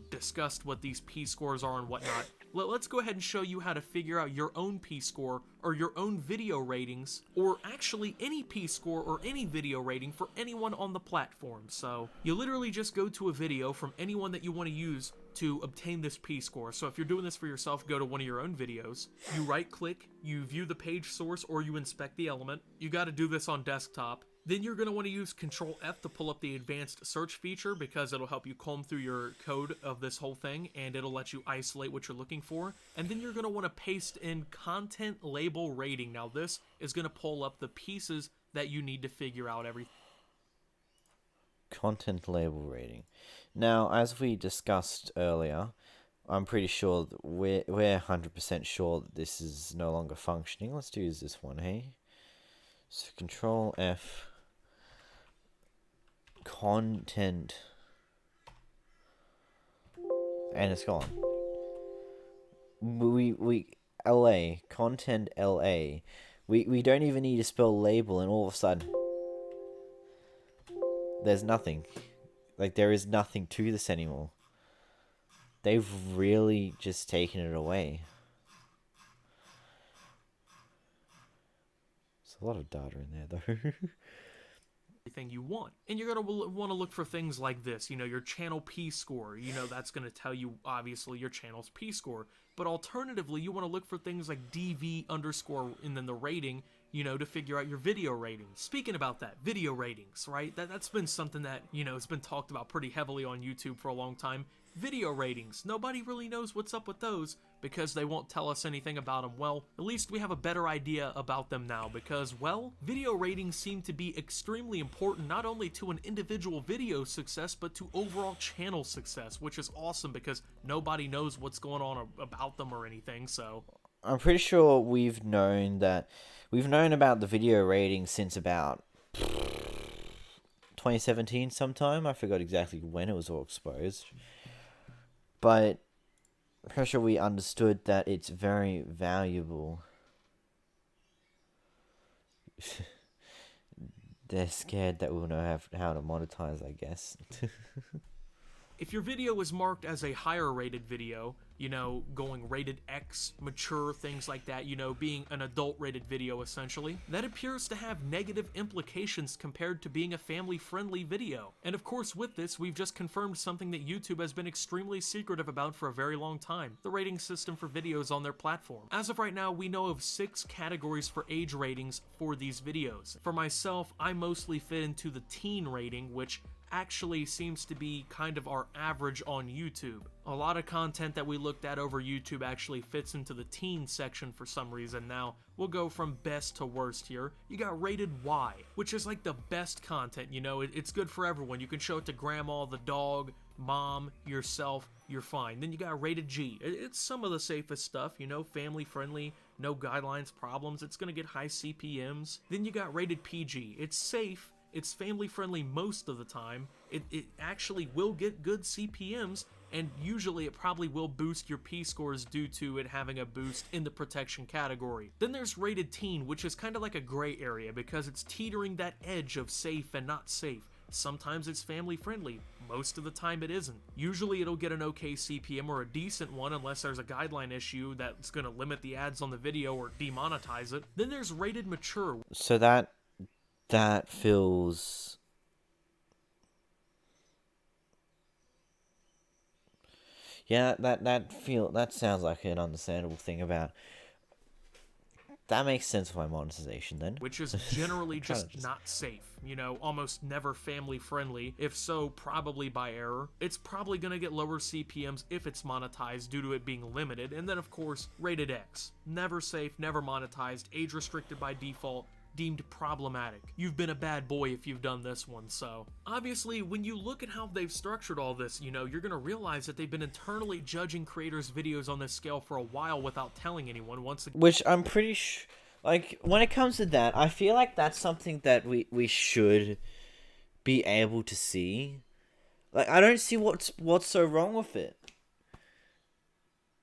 discussed what these P scores are and whatnot, let's go ahead and show you how to figure out your own P score or your own video ratings, or actually any P score or any video rating for anyone on the platform. So you literally just go to a video from anyone that you want to use to obtain this P score. So if you're doing this for yourself, go to one of your own videos, you right click, you view the page source, or you inspect the element. You got to do this on desktop. Then you're going to want to use Control F to pull up the advanced search feature, because it'll help you comb through your code of this whole thing, and it'll let you isolate what you're looking for. And then you're going to want to paste in content label rating. Now this is going to pull up the pieces that you need to figure out everything. Content label rating. Now, as we discussed earlier, I'm pretty sure that we're 100% sure that this is no longer functioning. Let's use this one, hey? So Control F, content, and it's gone. We LA, content LA. We don't even need to spell label, and all of a sudden there's nothing. Like, there is nothing to this anymore. They've really just taken it away. There's a lot of data in there, though. Everything you want. And you're going to want to look for things like this, you know, your channel P score. You know, that's going to tell you, obviously, your channel's P score. But alternatively, you want to look for things like DV underscore and then the rating, you know, to figure out your video ratings. Speaking about that, video ratings, right? That's been something that, you know, it's been talked about pretty heavily on YouTube for a long time. Video ratings. Nobody really knows what's up with those because they won't tell us anything about them. Well, at least we have a better idea about them now because, well, video ratings seem to be extremely important not only to an individual video success, but to overall channel success, which is awesome because nobody knows what's going on about them or anything, so... I'm pretty sure we've known about the video ratings since about 2017 sometime. I forgot exactly when it was all exposed. But I'm pretty sure we understood that it's very valuable. They're scared that we'll know how to monetize, I guess. If your video is marked as a higher rated video, you know, going rated X, mature, things like that, you know, being an adult rated video essentially, that appears to have negative implications compared to being a family friendly video. And of course with this, we've just confirmed something that YouTube has been extremely secretive about for a very long time, the rating system for videos on their platform. As of right now, we know of 6 categories for age ratings for these videos. For myself, I mostly fit into the teen rating, which actually seems to be kind of our average on YouTube. A lot of content that we looked at over YouTube actually fits into the teen section for some reason. Now, we'll go from best to worst here. You got rated Y, which is like the best content, you know, it's good for everyone. You can show it to grandma, the dog, mom, yourself, you're fine. Then you got rated G. It's some of the safest stuff, you know, family friendly, no guidelines, problems. It's gonna get high CPMs. Then you got rated PG. It's safe. It's family friendly most of the time. It actually will get good CPMs, and usually it probably will boost your P scores due to it having a boost in the protection category. Then there's rated teen, which is kind of like a gray area because it's teetering that edge of safe and not safe. Sometimes it's family friendly, most of the time it isn't. Usually it'll get an okay CPM or a decent one unless there's a guideline issue that's going to limit the ads on the video or demonetize it. Then there's rated mature. So that feels... Yeah, that sounds like an understandable thing about... That makes sense for my monetization then. Which is generally just not safe. You know, almost never family friendly. If so, probably by error. It's probably going to get lower CPMs if it's monetized due to it being limited. And then of course, rated X. Never safe, never monetized, age restricted by default, deemed problematic. You've been a bad boy if you've done this one, so. Obviously, when you look at how they've structured all this, you know, you're gonna realize that they've been internally judging creators' videos on this scale for a while without telling anyone once again. Which I'm pretty like, when it comes to that, I feel like that's something that we should be able to see. Like, I don't see what's so wrong with it.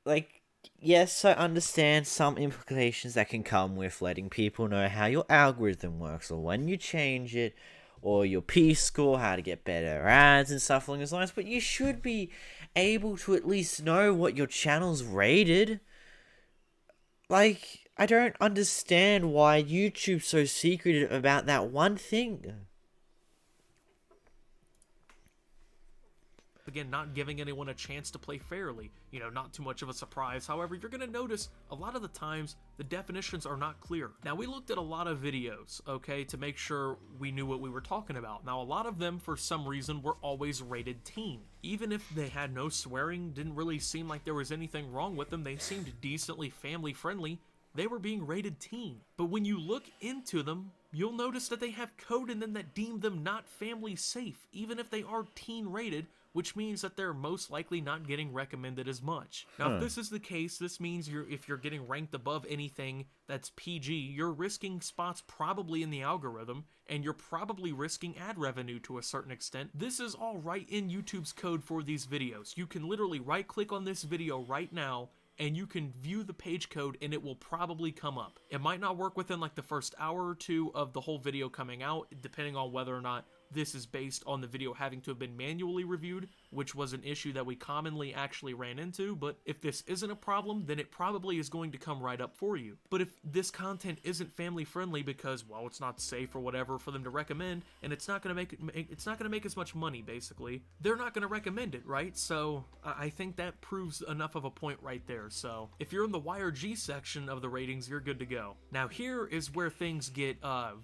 Like, yes, I understand some implications that can come with letting people know how your algorithm works, or when you change it, or your P score, how to get better ads and stuff along those lines, but you should be able to at least know what your channel's rated. Like, I don't understand why YouTube's so secretive about that one thing. Again, not giving anyone a chance to play fairly, you know, not too much of a surprise. However, you're going to notice a lot of the times the definitions are not clear. Now, we looked at a lot of videos, okay, to make sure we knew what we were talking about. Now, a lot of them, for some reason, were always rated teen. Even if they had no swearing, didn't really seem like there was anything wrong with them, they seemed decently family friendly. they were being rated teen. But when you look into them, you'll notice that they have code in them that deem them not family safe, even if they are teen rated, which means that they're most likely not getting recommended as much. Now, if this is the case, this means if you're getting ranked above anything that's PG, you're risking spots probably in the algorithm, and you're probably risking ad revenue to a certain extent. This is all right in YouTube's code for these videos. You can literally right-click on this video right now, and you can view the page code and it will probably come up. It might not work within like the first hour or two of the whole video coming out, depending on whether or not this is based on the video having to have been manually reviewed, which was an issue that we commonly actually ran into. But if this isn't a problem, then it probably is going to come right up for you. But if this content isn't family friendly because, well, it's not safe or whatever for them to recommend, and it's not going to make as much money, basically, they're not going to recommend it, right? So I think that proves enough of a point right there. So if you're in the YRG section of the ratings, you're good to go. Now here is where things get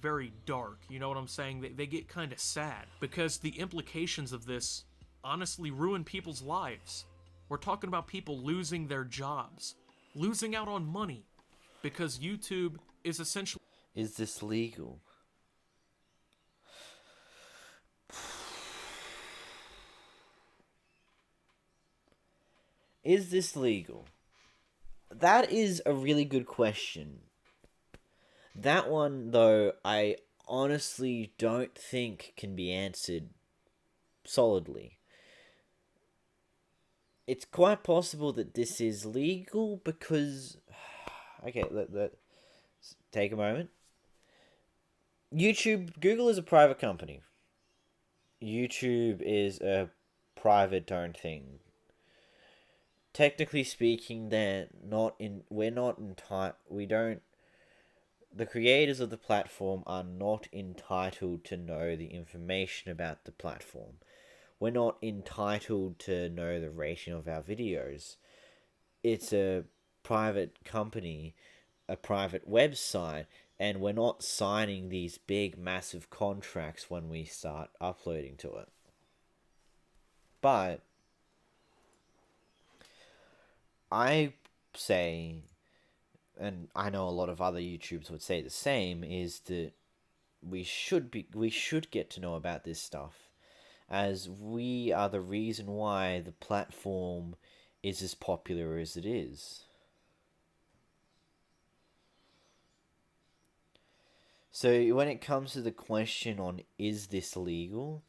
very dark. You know what I'm saying? They get kind of sad, because the implications of this honestly ruin people's lives. We're talking about people losing their jobs, losing out on money, because YouTube is essentially... Is this legal? Is this legal? That is a really good question. That one, though, I honestly don't think can be answered solidly. It's quite possible that this is legal because... Okay, let's take a moment. Google is a private company. YouTube is a private-owned thing. Technically speaking, the creators of the platform are not entitled to know the information about the platform. We're not entitled to know the rating of our videos. It's a private company, a private website, and we're not signing these big, massive contracts when we start uploading to it. But I say, and I know a lot of other YouTubers would say the same, is that we should get to know about this stuff, as we are the reason why the platform is as popular as it is. So when it comes to the question on is this legal,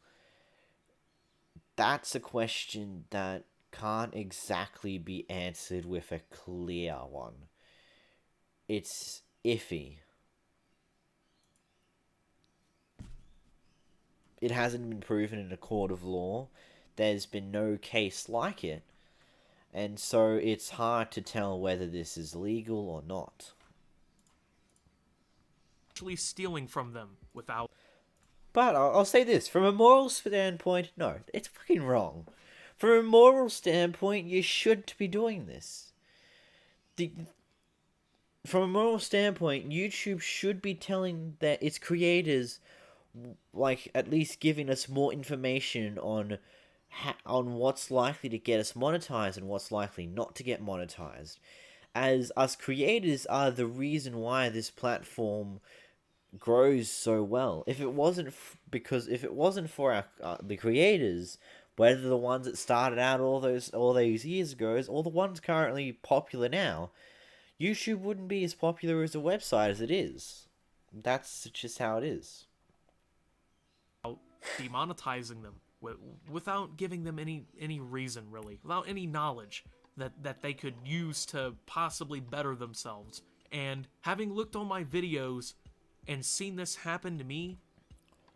that's a question that can't exactly be answered with a clear one. It's iffy. It hasn't been proven in a court of law. There's been no case like it. And so it's hard to tell whether this is legal or not. Actually stealing from them without... But I'll say this, from a moral standpoint, no, it's fucking wrong. From a moral standpoint, you should be doing this. From a moral standpoint, YouTube should be telling its creators, like, at least giving us more information on what's likely to get us monetized and what's likely not to get monetized. As us creators are the reason why this platform grows so well. If it wasn't for the creators, whether the ones that started out all those years ago or the ones currently popular now, YouTube wouldn't be as popular as a website as it is. That's just how it is. Demonetizing them without giving them any reason, really, without any knowledge that they could use to possibly better themselves. And having looked on my videos and seen this happen to me,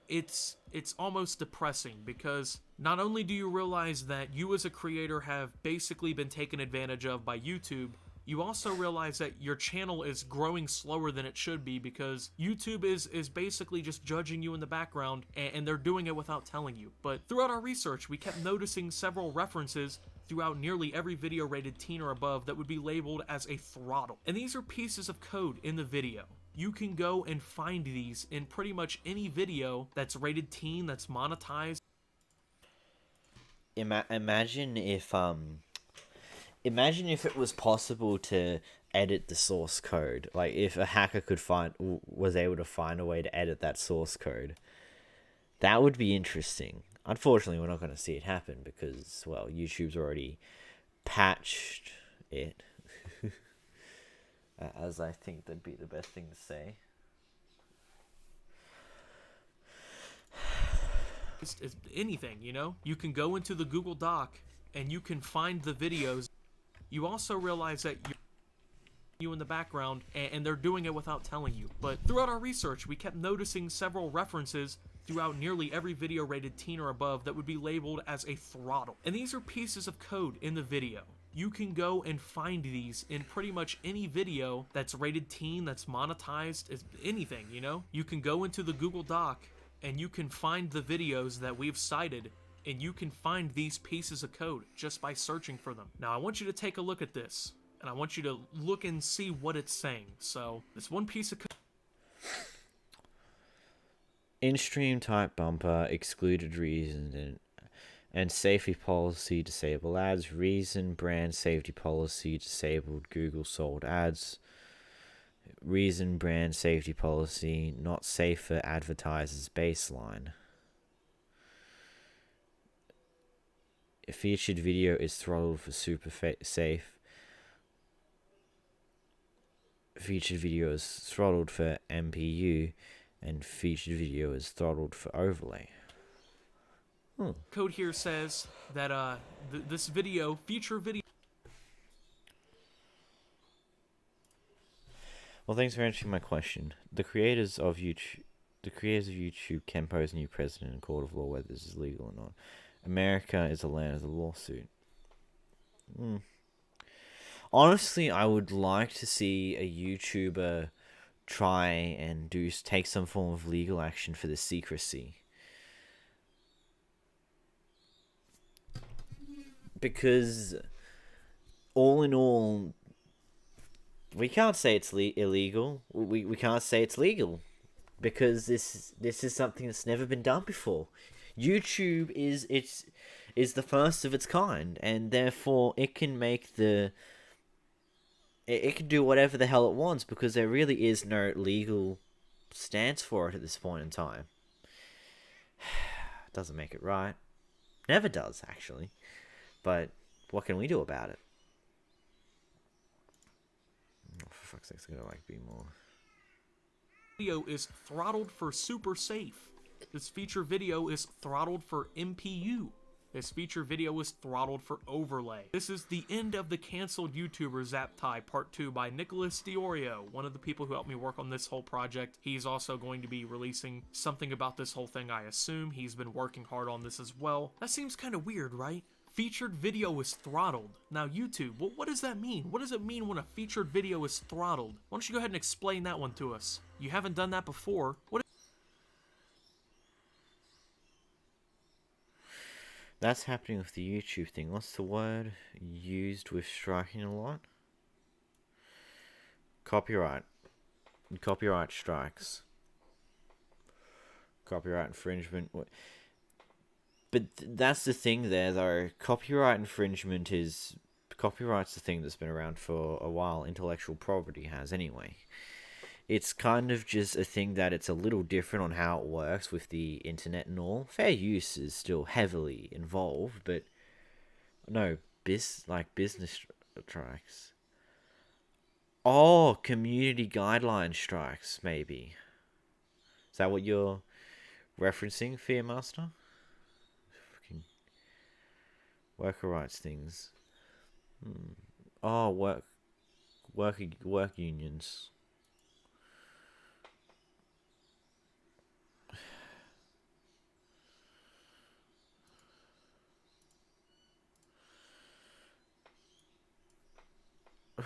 it's almost depressing, because not only do you realize that you as a creator have basically been taken advantage of by YouTube, you also realize that your channel is growing slower than it should be, because YouTube is basically just judging you in the background, and they're doing it without telling you. But throughout our research, we kept noticing several references throughout nearly every video rated teen or above that would be labeled as a throttle. And these are pieces of code in the video. You can go and find these in pretty much any video that's rated teen, that's monetized. Imagine if it was possible to edit the source code. Like, if a hacker was able to find a way to edit that source code, that would be interesting. Unfortunately, we're not going to see it happen because, well, YouTube's already patched it. As I think that'd be the best thing to say. It's anything, you know? You can go into the Google Doc and you can find the videos. You also realize that you in the background, and they're doing it without telling you. But throughout our research, we kept noticing several references throughout nearly every video rated teen or above that would be labeled as a throttle. And these are pieces of code in the video. You can go and find these in pretty much any video that's rated teen, that's monetized, anything, you know? You can go into the Google Doc and you can find the videos that we've cited, and you can find these pieces of code just by searching for them. Now I want you to take a look at this, and I want you to look and see what it's saying. So this one piece of code. In-stream type bumper, excluded reason and safety policy disable ads. Reason brand safety policy disabled Google sold ads. Reason brand safety policy not safe for advertisers baseline. A featured video is throttled for super safe. Featured video is throttled for MPU, and featured video is throttled for overlay. Code here says that this feature video. Well, thanks for answering my question. The creators of YouTube can pose a new precedent in court of law whether this is legal or not. America is the land of the lawsuit. Honestly, I would like to see a YouTuber try and take some form of legal action for the secrecy. Because, all in all, we can't say it's illegal. We can't say it's legal. Because this is something that's never been done before. YouTube is the first of its kind, and therefore it can it can do whatever the hell it wants, because there really is no legal stance for it at this point in time. Doesn't make it right. Never does, actually. But what can we do about it? Oh, for fuck's sake, it's gonna be more. Video is throttled for super safe. This feature video is throttled for MPU. This feature video is throttled for overlay. This is the end of the canceled YouTuber Zaptai Part 2 by Nicholas Diorio, one of the people who helped me work on this whole project. He's also going to be releasing something about this whole thing, I assume. He's been working hard on this as well. That seems kind of weird, right? Featured video is throttled. Now YouTube, well, what does that mean? What does it mean when a featured video is throttled? Why don't you go ahead and explain that one to us? You haven't done that before. That's happening with the YouTube thing. What's the word used with striking a lot? Copyright. Copyright strikes. Copyright infringement. But that's the thing there, though. Copyright's the thing that's been around for a while. Intellectual property has, anyway. It's kind of just a thing that it's a little different on how it works with the internet and all. Fair use is still heavily involved, but no, business strikes. Oh, community guideline strikes, maybe. Is that what you're referencing, Fearmaster? Fucking worker rights things. Oh, work unions.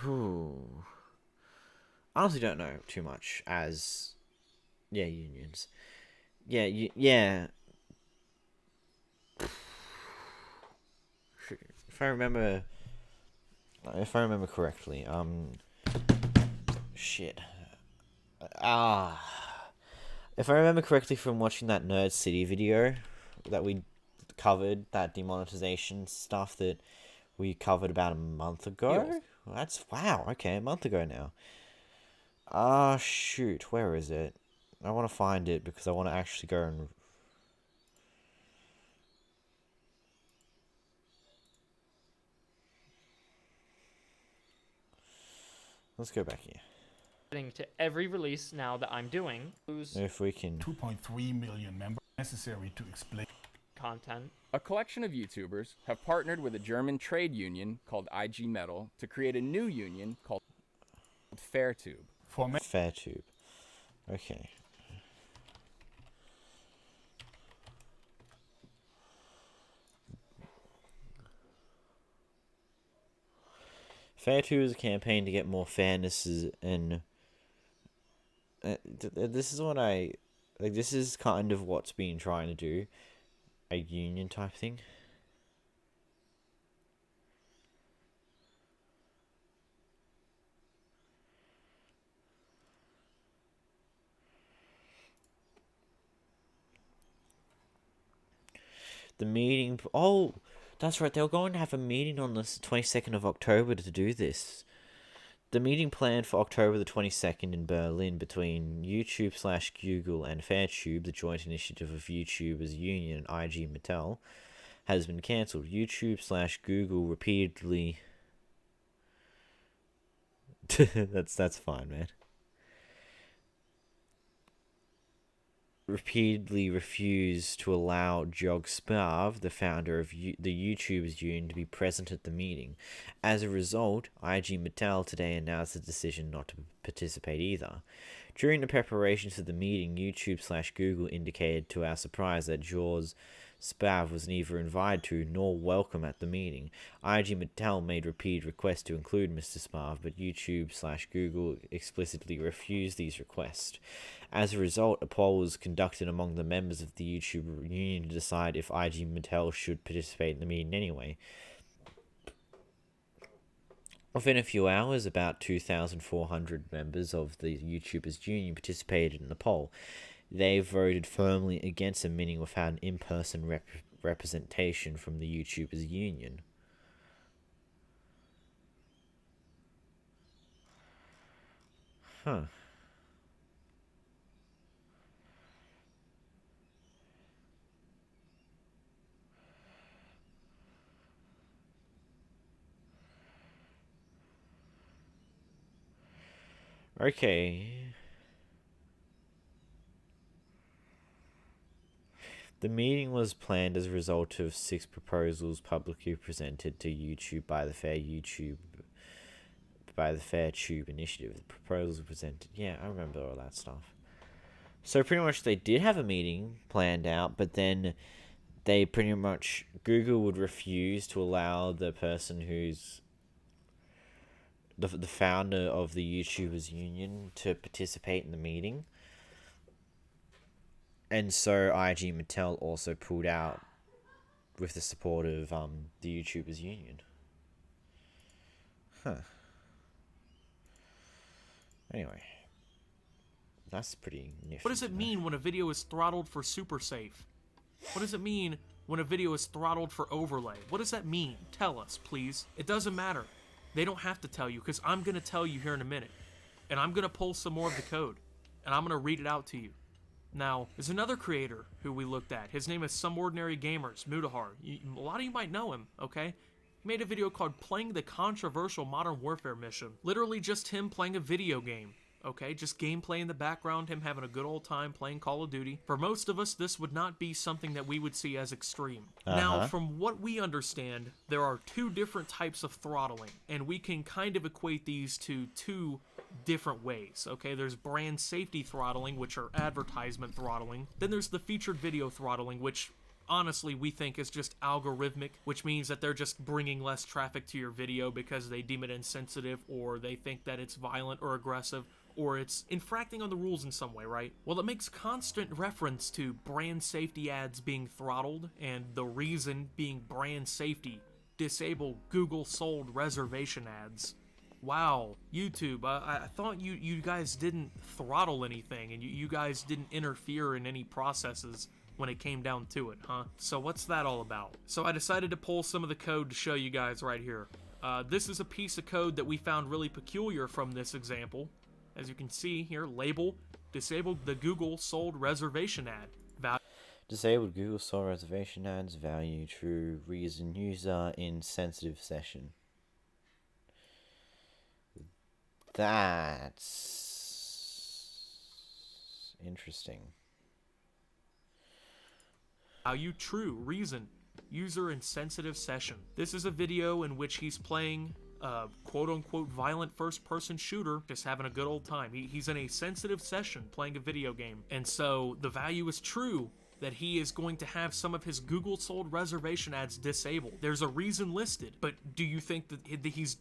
Ooh. I honestly don't know too much as... Yeah, unions. Yeah, yeah. If I remember correctly, shit. If I remember correctly from watching that Nerd City video that we covered, that demonetization stuff that we covered about a month ago. Yes. That's wow. Okay, a month ago now. Shoot, where is it? I want to find it because I want to actually go and. Let's go back here. To every release now that I'm doing, If we can. 2.3 million members necessary to explain content. A collection of YouTubers have partnered with a German trade union called IG Metal to create a new union called FairTube. for many Fairtube. Okay. Fairtube is a campaign to get more fairness and this is what I like. This is kind of what's been trying to do, a union type thing. The meeting. Oh, that's right. They were going to have a meeting on the 22nd of October to do this. The meeting planned for October the 22nd in Berlin between YouTube/Google and FairTube, the joint initiative of YouTubers Union and IG Metall, has been cancelled. YouTube/Google repeatedly. that's fine, man. Repeatedly refused to allow Jog Sparv, the founder of the YouTubers Union, to be present at the meeting. As a result, IG Metall today announced the decision not to participate either. During the preparations for the meeting, YouTube/Google indicated to our surprise that Jog Sparv was neither invited to nor welcome at the meeting. IG Metall made repeated requests to include Mr. Sparv, but YouTube/Google explicitly refused these requests. As a result, a poll was conducted among the members of the YouTube union to decide if IG Metall should participate in the meeting anyway. Within a few hours, about 2,400 members of the YouTubers union participated in the poll. They voted firmly against a meeting without an in-person representation from the YouTubers union. Huh. Okay. The meeting was planned as a result of 6 proposals publicly presented to YouTube by the FairTube initiative. The proposals were presented. Yeah, I remember all that stuff. So pretty much they did have a meeting planned out, but then they pretty much Google would refuse to allow the person who's the founder of the YouTubers union to participate in the meeting. And so IG Metall also pulled out with the support of the YouTubers union. Huh. Anyway. That's pretty nifty. What does it mean when a video is throttled for super safe? What does it mean when a video is throttled for overlay? What does that mean? Tell us, please. It doesn't matter. They don't have to tell you, because I'm going to tell you here in a minute. And I'm going to pull some more of the code. And I'm going to read it out to you. Now, there's another creator who we looked at. His name is Some Ordinary Gamers, Mutahar. A lot of you might know him, okay? He made a video called Playing the Controversial Modern Warfare Mission. Literally just him playing a video game. Okay, just gameplay in the background, him having a good old time playing Call of Duty. For most of us, this would not be something that we would see as extreme. Now, from what we understand, there are 2 different types of throttling, and we can kind of equate these to 2 different ways. Okay, there's brand safety throttling, which are advertisement throttling. Then there's the featured video throttling, which honestly we think is just algorithmic, which means that they're just bringing less traffic to your video because they deem it insensitive, or they think that it's violent or aggressive, or it's infracting on the rules in some way, right? Well, it makes constant reference to brand safety ads being throttled, and the reason being brand safety. Disable Google sold reservation ads. Wow, YouTube, I thought you guys didn't throttle anything, and you guys didn't interfere in any processes when it came down to it, huh? So what's that all about? So I decided to pull some of the code to show you guys right here. This is a piece of code that we found really peculiar from this example. As you can see here, label, disabled the Google sold reservation ad. Disabled Google sold reservation ads, value true, reason user in sensitive session. That's interesting. Value true, reason, user in sensitive session. This is a video in which he's playing a quote-unquote violent first-person shooter, just having a good old time. He's in a sensitive session playing a video game, and so the value is true that he is going to have some of his Google sold reservation ads disabled. There's a reason listed, but do you think that he's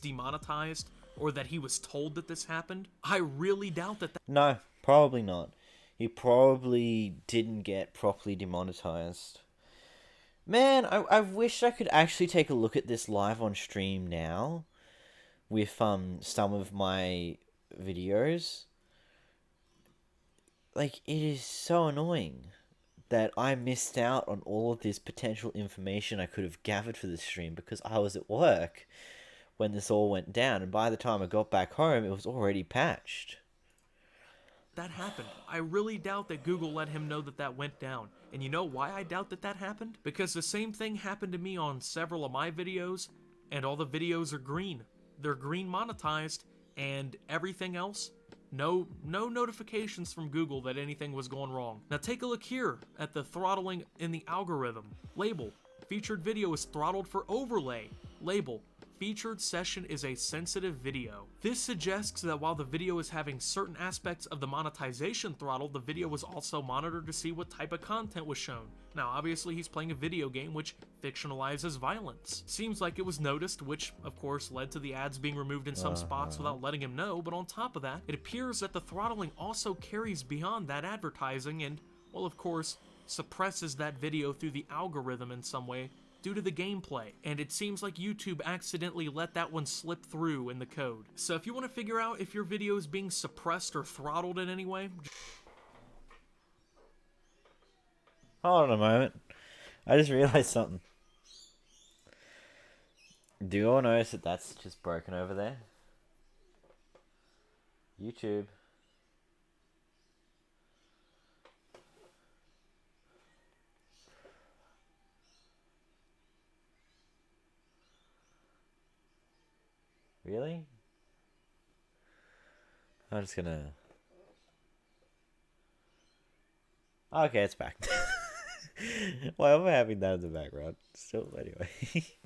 demonetized, or that he was told that this happened? I really doubt that. No, probably not. He probably didn't get properly demonetized. Man, I wish I could actually take a look at this live on stream now with some of my videos. Like, it is so annoying that I missed out on all of this potential information I could have gathered for this stream because I was at work when this all went down, and by the time I got back home, it was already patched. That happened. I really doubt that Google let him know that that went down. And you know why I doubt that that happened? Because the same thing happened to me on several of my videos, and all the videos are green. They're green monetized, and everything else, no notifications from Google that anything was going wrong. Now take a look here at the throttling in the algorithm. Label, featured video is throttled for overlay. Label, featured session is a sensitive video. This suggests that while the video is having certain aspects of the monetization throttle, the video was also monitored to see what type of content was shown. Now obviously he's playing a video game which fictionalizes violence. Seems like it was noticed, which of course led to the ads being removed in some spots without letting him know, but on top of that, it appears that the throttling also carries beyond that advertising and, well, of course, suppresses that video through the algorithm in some way due to the gameplay, and it seems like YouTube accidentally let that one slip through in the code. So if you want to figure out if your video is being suppressed or throttled in any way, Hold on a moment. I just realized something. Do you all notice that that's just broken over there? YouTube. Really? I'm just gonna... Okay, it's back. Why am I having that in the background? Still, anyway.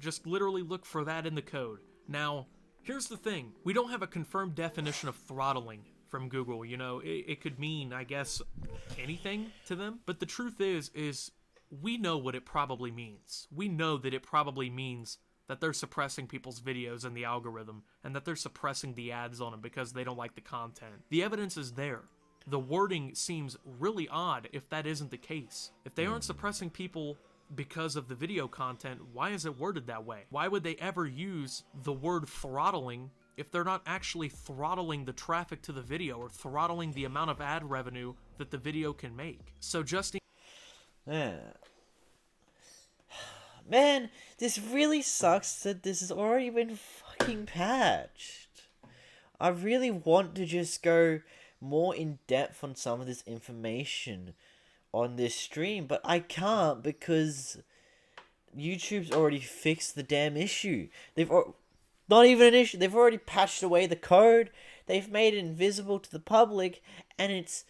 just literally look for that in the code. Now, here's the thing. We don't have a confirmed definition of throttling from Google. You know, it could mean, I guess, anything to them. But the truth is we know what it probably means. We know that it probably means that they're suppressing people's videos in the algorithm, and that they're suppressing the ads on them because they don't like the content. The evidence is there. The wording seems really odd if that isn't the case. If they aren't suppressing people because of the video content, why is it worded that way? Why would they ever use the word throttling if they're not actually throttling the traffic to the video or throttling the amount of ad revenue that the video can make? So just Yeah. Man, this really sucks that this has already been fucking patched. I really want to just go more in depth on some of this information on this stream, but I can't because YouTube's already fixed the damn issue. Not even an issue, they've already patched away the code, they've made it invisible to the public, and it's...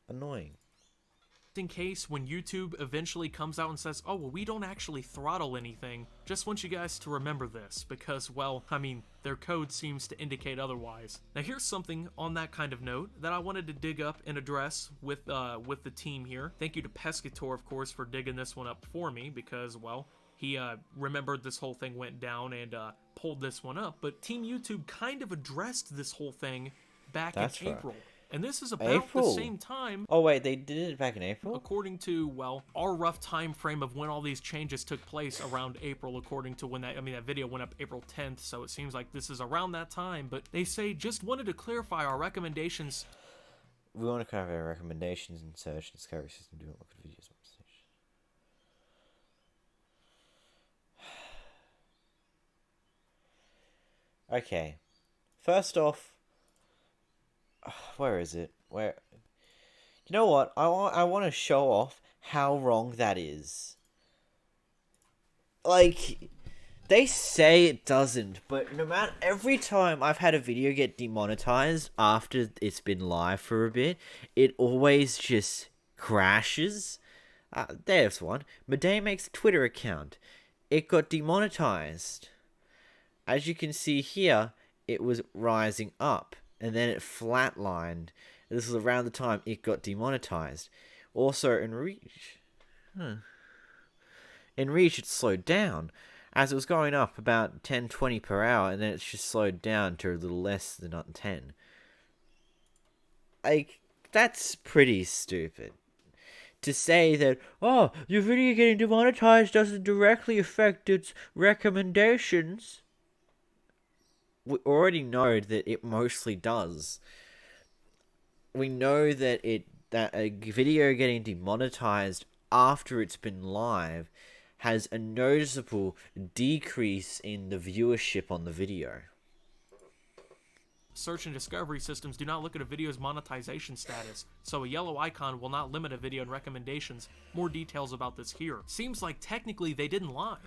annoying. in case when YouTube eventually comes out and says, oh, well, we don't actually throttle anything, just want you guys to remember this, because, well, I mean, their code seems to indicate otherwise. Now here's something on that kind of note that I wanted to dig up and address with the team here. Thank you to Pescator, of course, for digging this one up for me, because, well, he remembered this whole thing went down and pulled this one up, but Team YouTube kind of addressed this whole thing back in April. And this is about April. the same time, Oh wait, they did it back in April? according to, well, our rough time frame of when all these changes took place around April, according to when that video went up April 10th, so it seems like this is around that time. But they say, just wanted to clarify our recommendations. We want to cover our recommendations in search and discovery system. Do not look at videos. Okay. First off, where is it? Where? You know what? I want to show off how wrong that is. Like, they say it doesn't, but no matter, every time I've had a video get demonetized after it's been live for a bit, it always just crashes. There's one. Madea makes a Twitter account. It got demonetized. As you can see here, it was rising up, and then it flatlined. This was around the time it got demonetized. Also, in Reach, it slowed down, as it was going up about 10-20 per hour, and then it's just slowed down to a little less than 10. Like, that's pretty stupid. To say that, oh, your video getting demonetized doesn't directly affect its recommendations. We already know that it mostly does. We know that a video getting demonetized after it's been live has a noticeable decrease in the viewership on the video. Search and discovery systems do not look at a video's monetization status, so a yellow icon will not limit a video in recommendations. More details about this here. Seems like technically they didn't lie.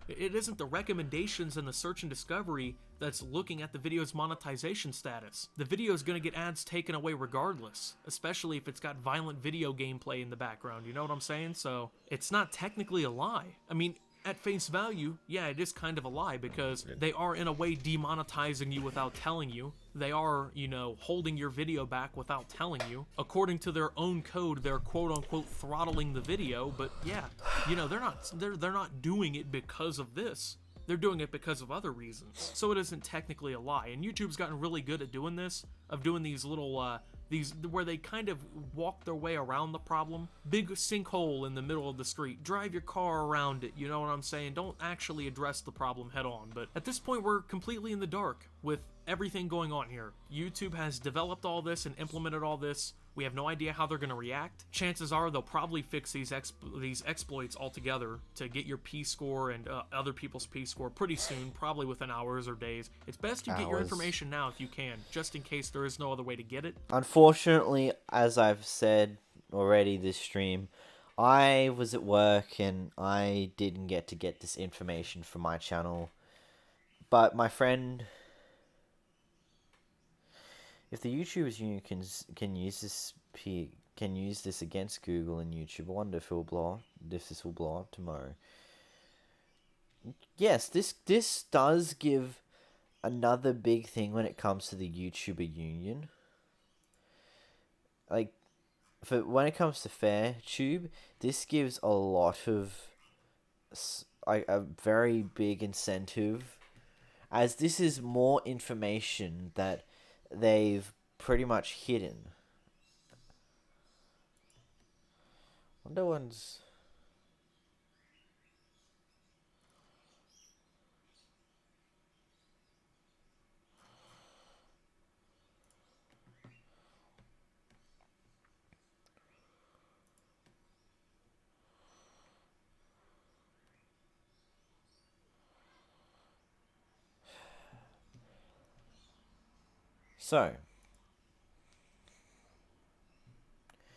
It isn't the recommendations and the search and discovery that's looking at the video's monetization status. The video is going to get ads taken away regardless, especially if it's got violent video gameplay in the background, you know what I'm saying? So, it's not technically a lie. I mean, at face value, yeah, it is kind of a lie because they are in a way demonetizing you without telling you. They are, you know, holding your video back without telling you. According to their own code, they're quote-unquote throttling the video, but yeah, you know, they're not doing it because of this. They're doing it because of other reasons. So it isn't technically a lie. And YouTube's gotten really good at doing this, of doing these little, where they kind of walk their way around the problem. Big sinkhole in the middle of the street. Drive your car around it, you know what I'm saying? Don't actually address the problem head on. But at this point, we're completely in the dark with everything going on here. YouTube has developed all this and implemented all this. We have no idea how they're going to react. Chances are they'll probably fix these exploits altogether to get your P-score and other people's P-score pretty soon, probably within hours or days. It's best to get your information now if you can, just in case there is no other way to get it. Unfortunately, as I've said already this stream, I was at work and I didn't get to get this information for my channel. But my friend... If the YouTubers Union can use this against Google and YouTube, I wonder if this will blow up tomorrow. Yes, this does give another big thing when it comes to the YouTuber Union. Like, when it comes to FairTube, this gives a lot of a very big incentive, as this is more information that they've pretty much hidden. Wonder one's... So,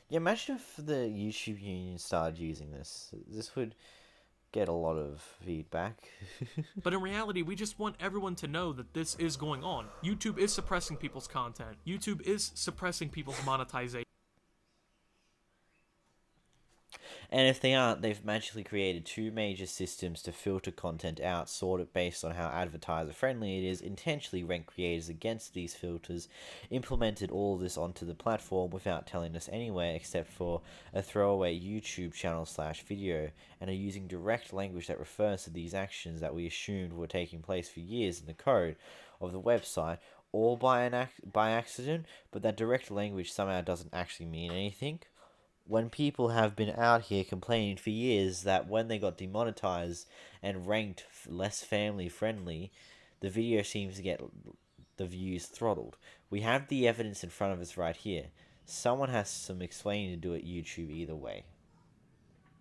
yeah, imagine if the YouTube Union started using this. This would get a lot of feedback. But in reality, we just want everyone to know that this is going on. YouTube is suppressing people's content. YouTube is suppressing people's monetization. And if they aren't, they've magically created two major systems to filter content out, sort it based on how advertiser-friendly it is, intentionally rank creators against these filters, implemented all of this onto the platform without telling us anywhere except for a throwaway YouTube channel/video, and are using direct language that refers to these actions that we assumed were taking place for years in the code of the website, all by accident, but that direct language somehow doesn't actually mean anything. When people have been out here complaining for years that when they got demonetized and ranked less family friendly, the video seems to get the views throttled. We have the evidence in front of us right here. Someone has some explaining to do at YouTube either way.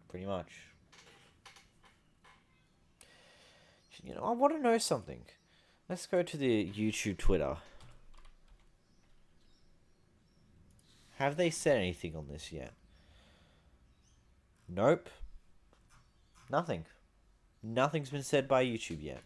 Pretty much. You know, I want to know something. Let's go to the YouTube Twitter. Have they said anything on this yet? Nope. Nothing. Nothing's been said by YouTube yet.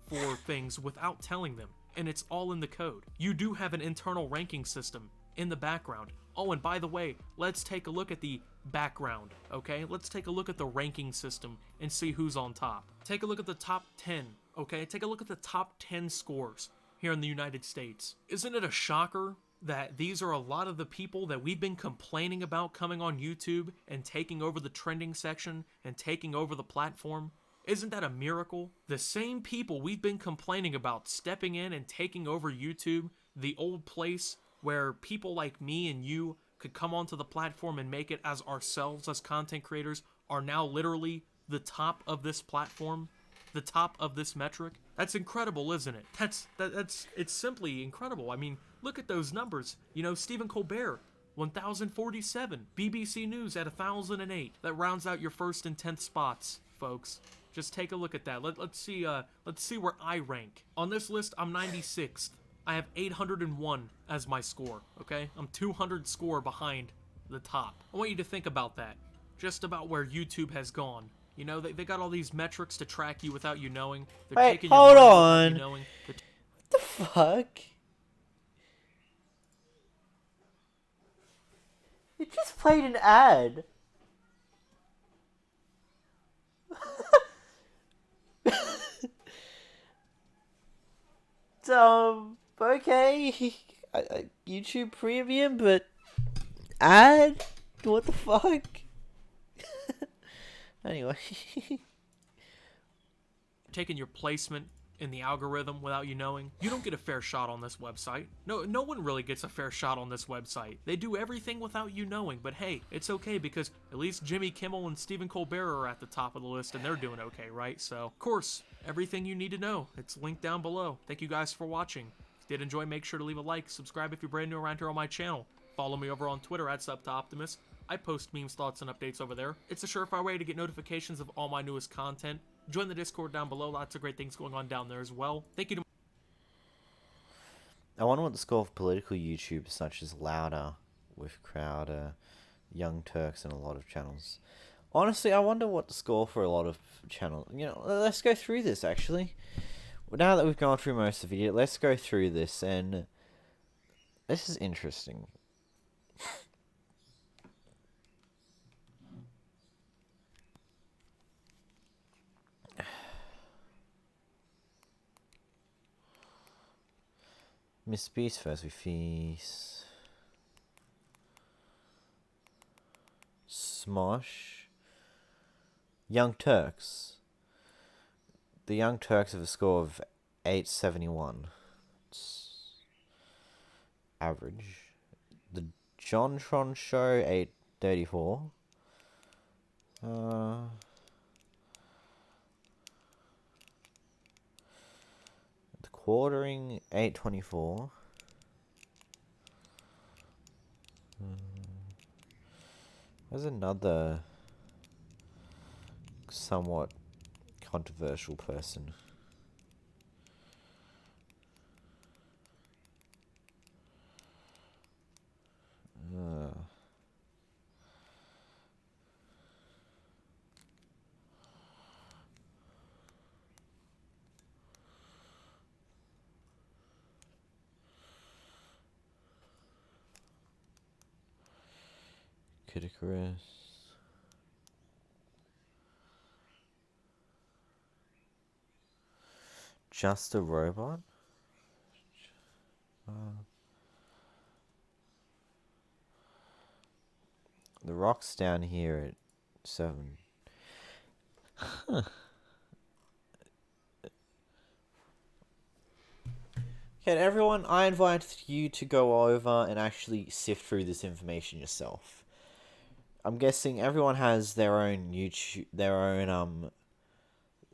For things without telling them, and it's all in the code. You do have an internal ranking system in the background. Oh, and by the way, let's take a look at the background, okay? Let's take a look at the ranking system and see who's on top. Take a look at the top 10, okay? Take a look at the top 10 scores here in the United States. Isn't it a shocker that these are a lot of the people that we've been complaining about coming on YouTube and taking over the trending section and taking over the platform? Isn't that a miracle? The same people we've been complaining about stepping in and taking over YouTube, the old place where people like me and you could come onto the platform and make it as ourselves as content creators, are now literally the top of this platform, the top of this metric. That's incredible, isn't it? It's simply incredible. I mean, look at those numbers. You know, Stephen Colbert, 1,047. BBC News at 1,008. That rounds out your first and 10th spots, folks. Just take a look at that. Let's see where I rank. On this list, I'm 96th. I have 801 as my score, okay? I'm 200 score behind the top. I want you to think about that. Just about where YouTube has gone. You know, they got all these metrics to track you without you knowing. They're Wait, taking your hold money without on. you knowing. What the fuck? You just played an ad. Okay. YouTube Premium, but ad? What the fuck? Anyway. Taking your placement in the algorithm without you knowing. You don't get a fair shot on this website. No one really gets a fair shot on this website. They do everything without you knowing, but hey, it's okay because at least Jimmy Kimmel and Stephen Colbert are at the top of the list and they're doing okay, right? So, of course, everything you need to know, it's linked down below. Thank you guys for watching. If you did enjoy, make sure to leave a like, subscribe if you're brand new around here on my channel. Follow me over on Twitter at SupToOptimus. I post memes, thoughts, and updates over there. It's a surefire way to get notifications of all my newest content. Join the Discord down below. Lots of great things going on down there as well. Thank you to I wonder what the score of political YouTube, such as Louder, with Crowder, Young Turks, and a lot of channels. Honestly, I wonder what the score for a lot of channels. You know, let's go through this actually. Now that we've gone through most of the video, let's go through this, and this is interesting. Miss Beast first, we feast. Smosh. Young Turks. The Young Turks have a score of 871. It's average. The JonTron Show, 834. Quartering 824. There's another somewhat controversial person. Icarus. Just a robot? The rock's down here at 7. Huh. Yeah, everyone, I invite you to go over and actually sift through this information yourself. I'm guessing everyone has their own YouTube, their own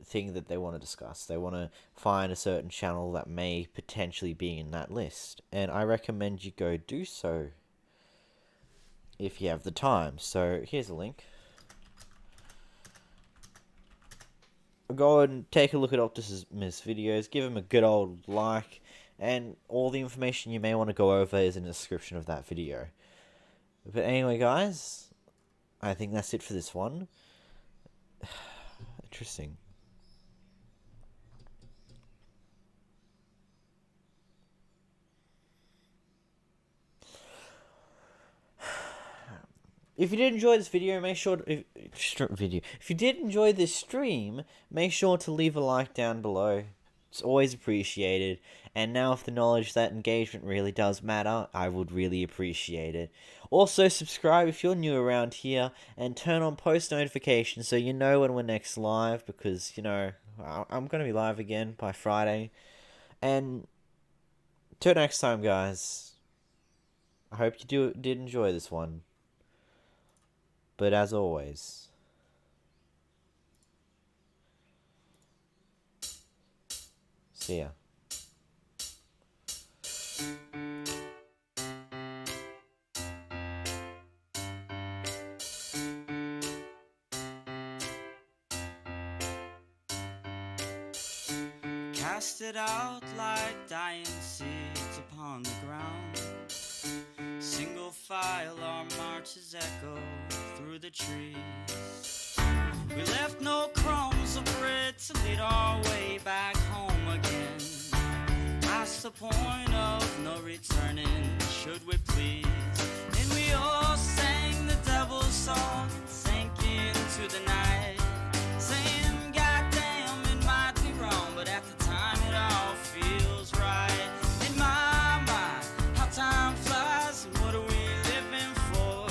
thing that they want to discuss. They want to find a certain channel that may potentially be in that list, and I recommend you go do so if you have the time. So here's a link. Go and take a look at Optimus' videos, give him a good old like, and all the information you may want to go over is in the description of that video. But anyway, guys, I think that's it for this one. Interesting. If you did enjoy this video, make sure to, if you did enjoy this stream, make sure to leave a like down below. It's always appreciated. And now with the knowledge that engagement really does matter, I would really appreciate it. Also, subscribe if you're new around here, and turn on post notifications so you know when we're next live, because, you know, I'm going to be live again by Friday. And till next time, guys, I hope you did enjoy this one. But as always, see ya. Cast it out like dying seeds upon the ground. Single file our marches echo through the trees. We left no crumbs of bread to lead our way back home again. Past the point of no returning, should we please. And we all sang the devil's song, sank into the night, saying, goddamn, it might be wrong, but at the time it all feels right. In my mind, how time flies, and what are we living for?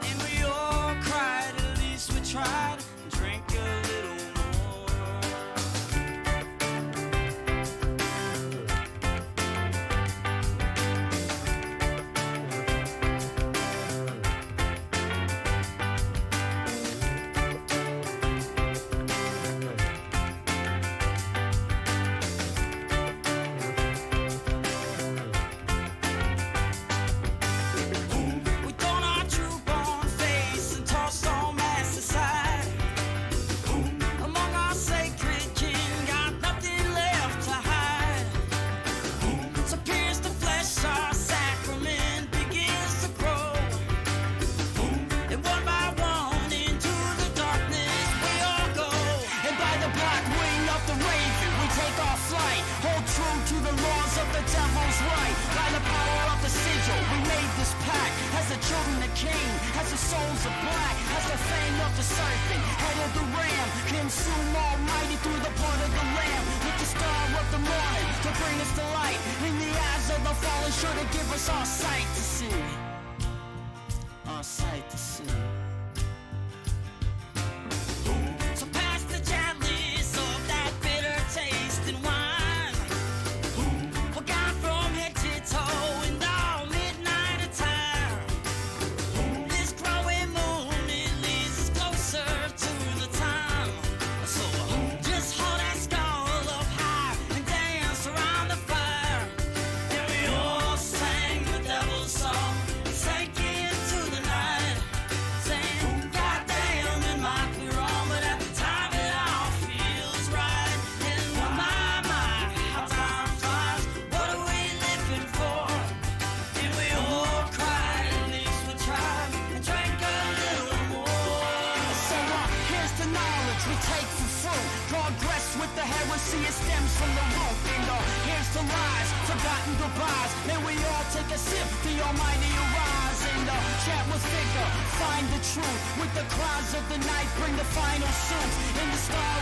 And we all cried, at least we tried, and drank a little more. We thrown our true-born face and tossed all mass aside. Among our sacred kin, got nothing left to hide. So pierce the flesh, our sacrament begins to grow. And one by one into the darkness we all go. And by the black wing of the raven, we take our flight. Hold true to the laws of the devil's right. By the power of the sigil, we made this pact. As the children of Cain, as the souls of black, as the fang of the serpent, head of the ram, consume almighty through the blood of the lamb. With the star of the morning to bring us to light. In the eyes of the fallen, sure to give us our sight to see. Our sight to see. So pass the chalice of that bitter taste and wine. Forgot from head to toe in all midnight attire. This growing moon, it leads us closer to the time. So just hold that skull up high and dance around the fire. And we all sang the devil's song and sank into the night, saying, goddamn, it might be wrong, but at the time it all feels right. And my, how time flies, what are we living for? And we all cried, at least we tried, and drank a little more. So here's the knowledge we take for fruit. Progress with the heresy, it stems from the root. And here's the lies, forgotten goodbyes. May we all take a sip, the almighty arise. And chat with figure, find the truth. With the clouds of the night, bring the final suit. In the star